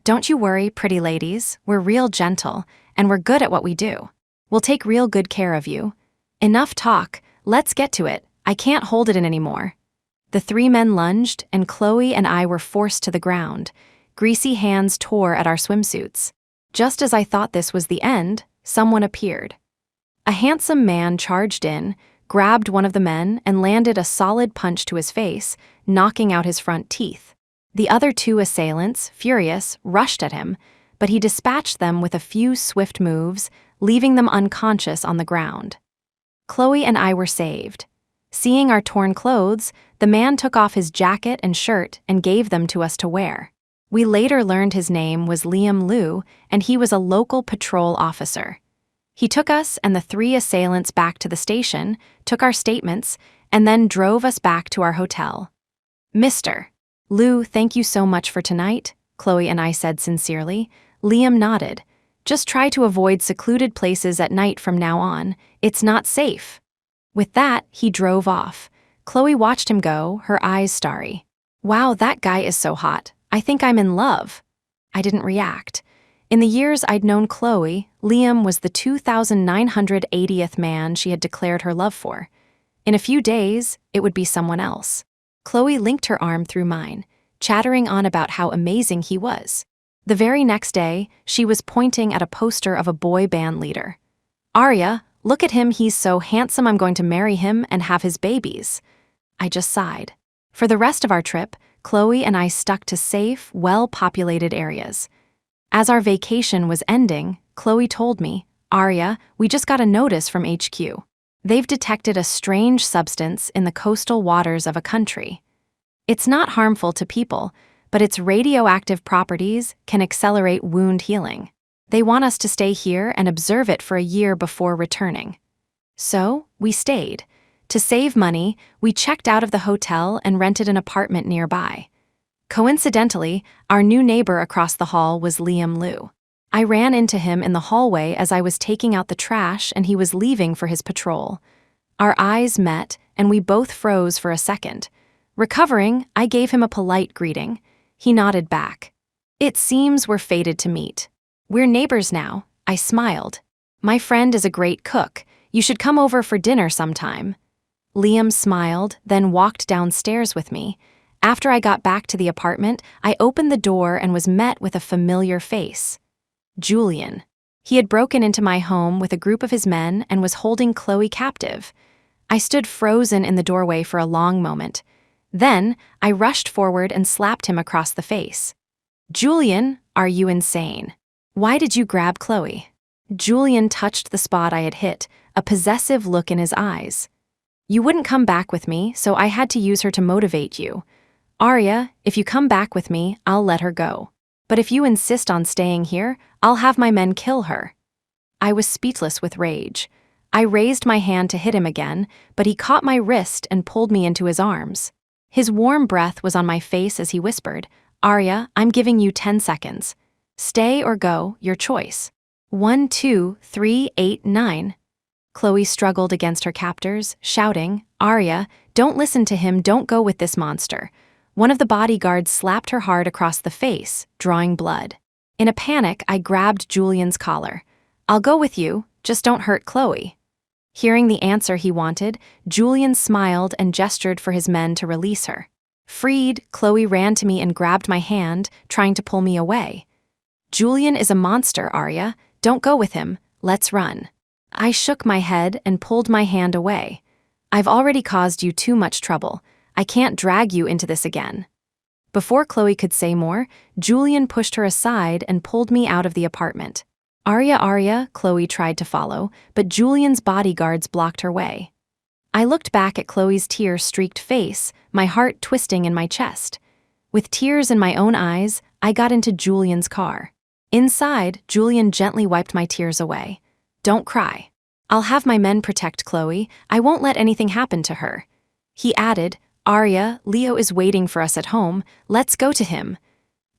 Don't you worry, pretty ladies, we're real gentle, and we're good at what we do. We'll take real good care of you. Enough talk, let's get to it. I can't hold it in anymore." The 3 men lunged, and Chloe and I were forced to the ground. Greasy hands tore at our swimsuits. Just as I thought this was the end, someone appeared. A handsome man charged in, grabbed one of the men, and landed a solid punch to his face, knocking out his front teeth. The other 2 assailants, furious, rushed at him, but he dispatched them with a few swift moves, leaving them unconscious on the ground. Chloe and I were saved. Seeing our torn clothes, the man took off his jacket and shirt and gave them to us to wear. We later learned his name was Liam Liu, and he was a local patrol officer. He took us and the 3 assailants back to the station, took our statements, and then drove us back to our hotel. "Mr. Liu, thank you so much for tonight," Chloe and I said sincerely. Liam nodded. "Just try to avoid secluded places at night from now on. It's not safe." With that, he drove off. Chloe watched him go, her eyes starry. "Wow, that guy is so hot. I think I'm in love." I didn't react. In the years I'd known Chloe, Liam was the 2,980th man she had declared her love for. In a few days, it would be someone else. Chloe linked her arm through mine, chattering on about how amazing he was. The very next day, she was pointing at a poster of a boy band leader. "Aria, look at him, he's so handsome, I'm going to marry him and have his babies." I just sighed. For the rest of our trip, Chloe and I stuck to safe, well-populated areas. As our vacation was ending, Chloe told me, "Aria, we just got a notice from HQ. They've detected a strange substance in the coastal waters of a country. It's not harmful to people, but its radioactive properties can accelerate wound healing. They want us to stay here and observe it for a year before returning." So, we stayed. To save money, we checked out of the hotel and rented an apartment nearby. Coincidentally, our new neighbor across the hall was Liam Liu. I ran into him in the hallway as I was taking out the trash and he was leaving for his patrol. Our eyes met and we both froze for a second. Recovering, I gave him a polite greeting. He nodded back. "It seems we're fated to meet. We're neighbors now," I smiled. My friend is a great cook. You should come over for dinner sometime. Liam smiled, then walked downstairs with me. After I got back to the apartment, I opened the door and was met with a familiar face. Julian. He had broken into my home with a group of his men and was holding Chloe captive. I stood frozen in the doorway for a long moment. Then, I rushed forward and slapped him across the face. Julian, are you insane? Why did you grab Chloe? Julian touched the spot I had hit, a possessive look in his eyes. You wouldn't come back with me, so I had to use her to motivate you. Arya, if you come back with me, I'll let her go. But if you insist on staying here, I'll have my men kill her. I was speechless with rage. I raised my hand to hit him again, but he caught my wrist and pulled me into his arms. His warm breath was on my face as he whispered, Arya, I'm giving you 10 seconds. Stay or go, your choice. 1, 2, 3, 8, 9. Chloe struggled against her captors, shouting, Arya, don't listen to him, don't go with this monster. One of the bodyguards slapped her hard across the face, drawing blood. In a panic, I grabbed Julian's collar. I'll go with you, just don't hurt Chloe. Hearing the answer he wanted, Julian smiled and gestured for his men to release her. Freed, Chloe ran to me and grabbed my hand, trying to pull me away. Julian is a monster, Arya. Don't go with him. Let's run. I shook my head and pulled my hand away. I've already caused you too much trouble. I can't drag you into this again. Before Chloe could say more, Julian pushed her aside and pulled me out of the apartment. Arya, Chloe tried to follow, but Julian's bodyguards blocked her way. I looked back at Chloe's tear-streaked face, my heart twisting in my chest. With tears in my own eyes, I got into Julian's car. Inside, Julian gently wiped my tears away. Don't cry. I'll have my men protect Chloe. I won't let anything happen to her. He added, Arya, Leo is waiting for us at home. Let's go to him.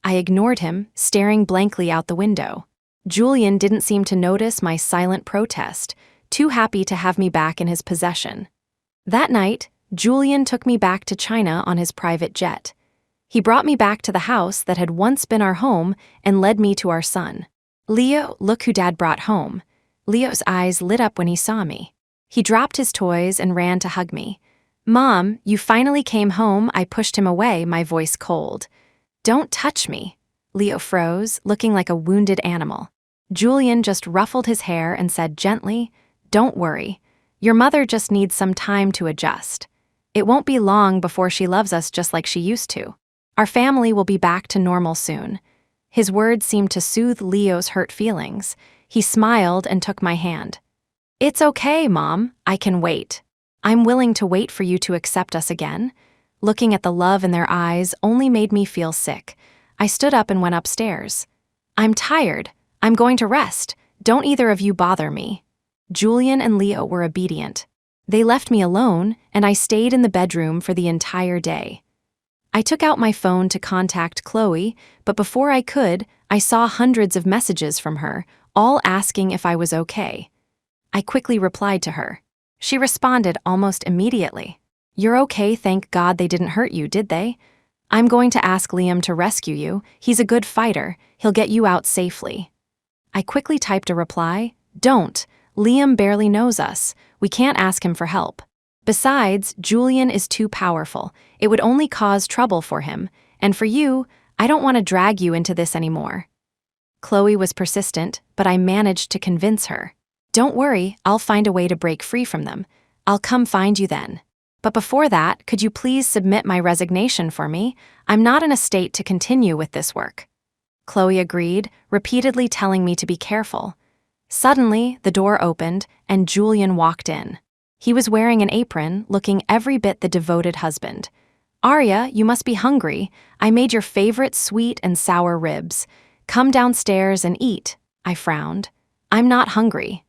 I ignored him, staring blankly out the window. Julian didn't seem to notice my silent protest, too happy to have me back in his possession. That night, Julian took me back to China on his private jet. He brought me back to the house that had once been our home and led me to our son. Leo, look who Dad brought home. Leo's eyes lit up when he saw me. He dropped his toys and ran to hug me. Mom, you finally came home. I pushed him away, my voice cold. Don't touch me. Leo froze, looking like a wounded animal. Julian just ruffled his hair and said gently, Don't worry. Your mother just needs some time to adjust. It won't be long before she loves us just like she used to. Our family will be back to normal soon. His words seemed to soothe Leo's hurt feelings. He smiled and took my hand. It's okay, Mom. I can wait. I'm willing to wait for you to accept us again. Looking at the love in their eyes only made me feel sick. I stood up and went upstairs. I'm tired. I'm going to rest. Don't either of you bother me. Julian and Leo were obedient. They left me alone, and I stayed in the bedroom for the entire day. I took out my phone to contact Chloe, but before I could, I saw hundreds of messages from her, all asking if I was okay. I quickly replied to her. She responded almost immediately. You're okay, thank God they didn't hurt you, did they? I'm going to ask Liam to rescue you. He's a good fighter. He'll get you out safely. I quickly typed a reply. Don't. Liam barely knows us. We can't ask him for help. Besides, Julian is too powerful. It would only cause trouble for him. And for you, I don't want to drag you into this anymore. Chloe was persistent, but I managed to convince her. Don't worry, I'll find a way to break free from them. I'll come find you then. But before that, could you please submit my resignation for me? I'm not in a state to continue with this work. Chloe agreed, repeatedly telling me to be careful. Suddenly, the door opened, and Julian walked in. He was wearing an apron, looking every bit the devoted husband. Arya, you must be hungry. I made your favorite sweet and sour ribs. Come downstairs and eat. I frowned. I'm not hungry.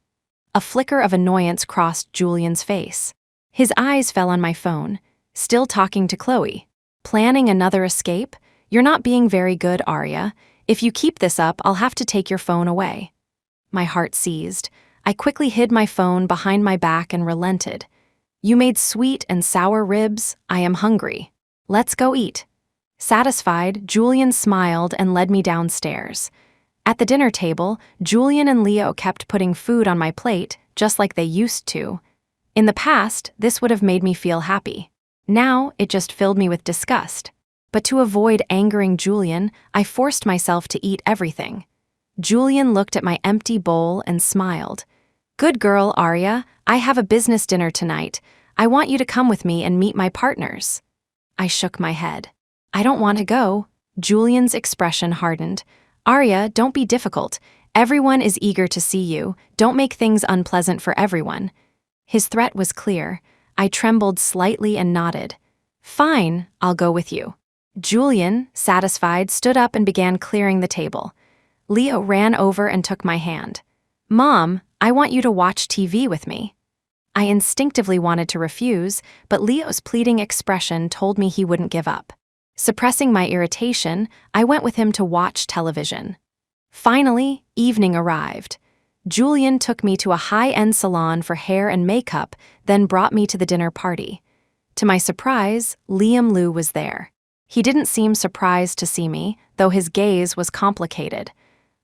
A flicker of annoyance crossed Julian's face. His eyes fell on my phone. Still talking to Chloe. Planning another escape? You're not being very good, Arya. If you keep this up, I'll have to take your phone away. My heart seized. I quickly hid my phone behind my back and relented. You made sweet and sour ribs. I am hungry. Let's go eat. Satisfied, Julian smiled and led me downstairs. At the dinner table, Julian and Leo kept putting food on my plate, just like they used to. In the past, this would have made me feel happy. Now, it just filled me with disgust. But to avoid angering Julian, I forced myself to eat everything. Julian looked at my empty bowl and smiled. "Good girl, Arya. I have a business dinner tonight. I want you to come with me and meet my partners." I shook my head. "I don't want to go." Julian's expression hardened. "Arya, don't be difficult. Everyone is eager to see you. Don't make things unpleasant for everyone." His threat was clear. I trembled slightly and nodded. "Fine, I'll go with you." Julian, satisfied, stood up and began clearing the table. Leo ran over and took my hand. "Mom, I want you to watch TV with me." I instinctively wanted to refuse, but Leo's pleading expression told me he wouldn't give up. Suppressing my irritation, I went with him to watch television. Finally, evening arrived. Julian took me to a high-end salon for hair and makeup, then brought me to the dinner party. To my surprise, Liam Liu was there. He didn't seem surprised to see me, though his gaze was complicated.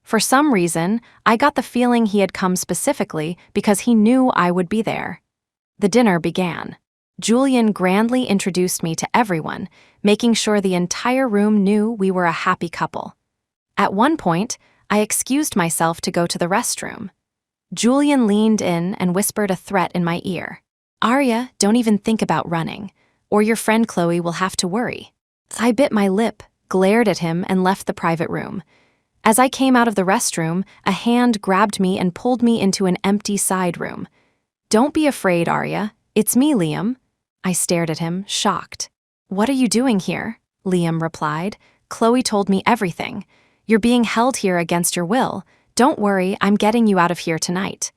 For some reason, I got the feeling he had come specifically because he knew I would be there. The dinner began. Julian grandly introduced me to everyone, making sure the entire room knew we were a happy couple. At one point, I excused myself to go to the restroom. Julian leaned in and whispered a threat in my ear. "Arya, don't even think about running, or your friend Chloe will have to worry." I bit my lip, glared at him, and left the private room. As I came out of the restroom, a hand grabbed me and pulled me into an empty side room. "Don't be afraid, Arya. It's me, Liam." I stared at him, shocked. "What are you doing here?" Liam replied. "Chloe told me everything. You're being held here against your will. Don't worry, I'm getting you out of here tonight."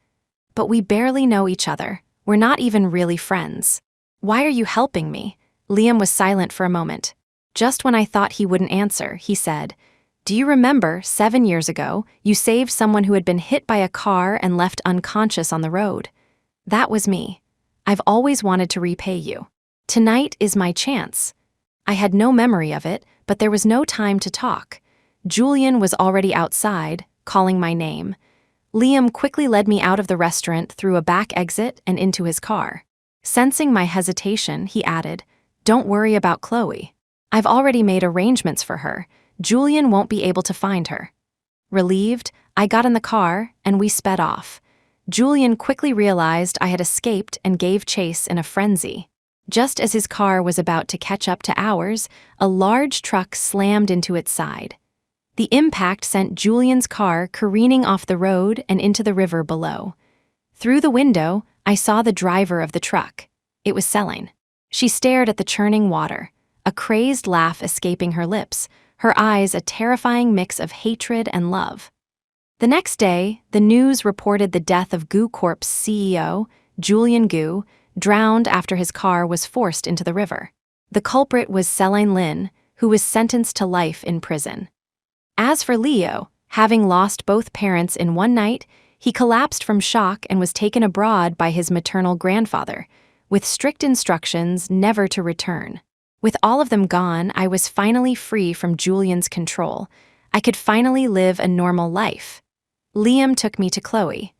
"But we barely know each other. We're not even really friends." "Why are you helping me?" Liam was silent for a moment. Just when I thought he wouldn't answer, he said, "Do you remember 7 years ago, you saved someone who had been hit by a car and left unconscious on the road? That was me. I've always wanted to repay you. Tonight is my chance." I had no memory of it, but there was no time to talk. Julian was already outside, calling my name. Liam quickly led me out of the restaurant through a back exit and into his car. Sensing my hesitation, he added, "Don't worry about Chloe. I've already made arrangements for her. Julian won't be able to find her." Relieved, I got in the car and we sped off. Julian quickly realized I had escaped and gave chase in a frenzy. Just as his car was about to catch up to ours, a large truck slammed into its side. The impact sent Julian's car careening off the road and into the river below. Through the window, I saw the driver of the truck. It was Celine. She stared at the churning water, a crazed laugh escaping her lips, her eyes a terrifying mix of hatred and love. The next day, the news reported the death of Gu Corp's CEO, Julian Gu, drowned after his car was forced into the river. The culprit was Celine Lin, who was sentenced to life in prison. As for Leo, having lost both parents in one night, he collapsed from shock and was taken abroad by his maternal grandfather, with strict instructions never to return. With all of them gone, I was finally free from Julian's control. I could finally live a normal life. Liam took me to Chloe.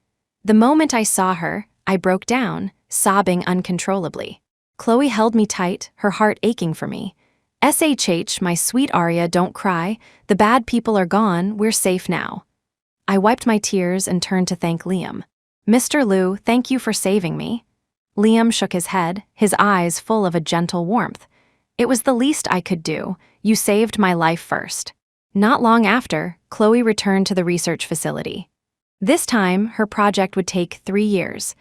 The moment I saw her, I broke down, sobbing uncontrollably. Chloe held me tight, her heart aching for me. "SHH, my sweet Arya, don't cry. The bad people are gone, we're safe now." I wiped my tears and turned to thank Liam. "Mr. Liu, thank you for saving me." Liam shook his head, his eyes full of a gentle warmth. "It was the least I could do. You saved my life first." Not long after, Chloe returned to the research facility. This time, her project would take 3 years.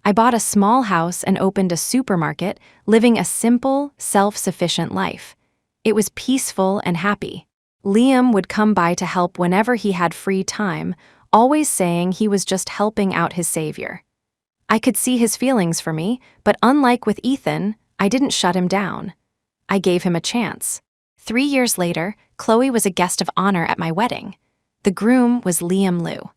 I bought a small house and opened a supermarket, living a simple, self-sufficient life. It was peaceful and happy. Liam would come by to help whenever he had free time, always saying he was just helping out his savior. I could see his feelings for me, but unlike with Ethan, I didn't shut him down. I gave him a chance. 3 years later, Chloe was a guest of honor at my wedding. The groom was Liam Liu.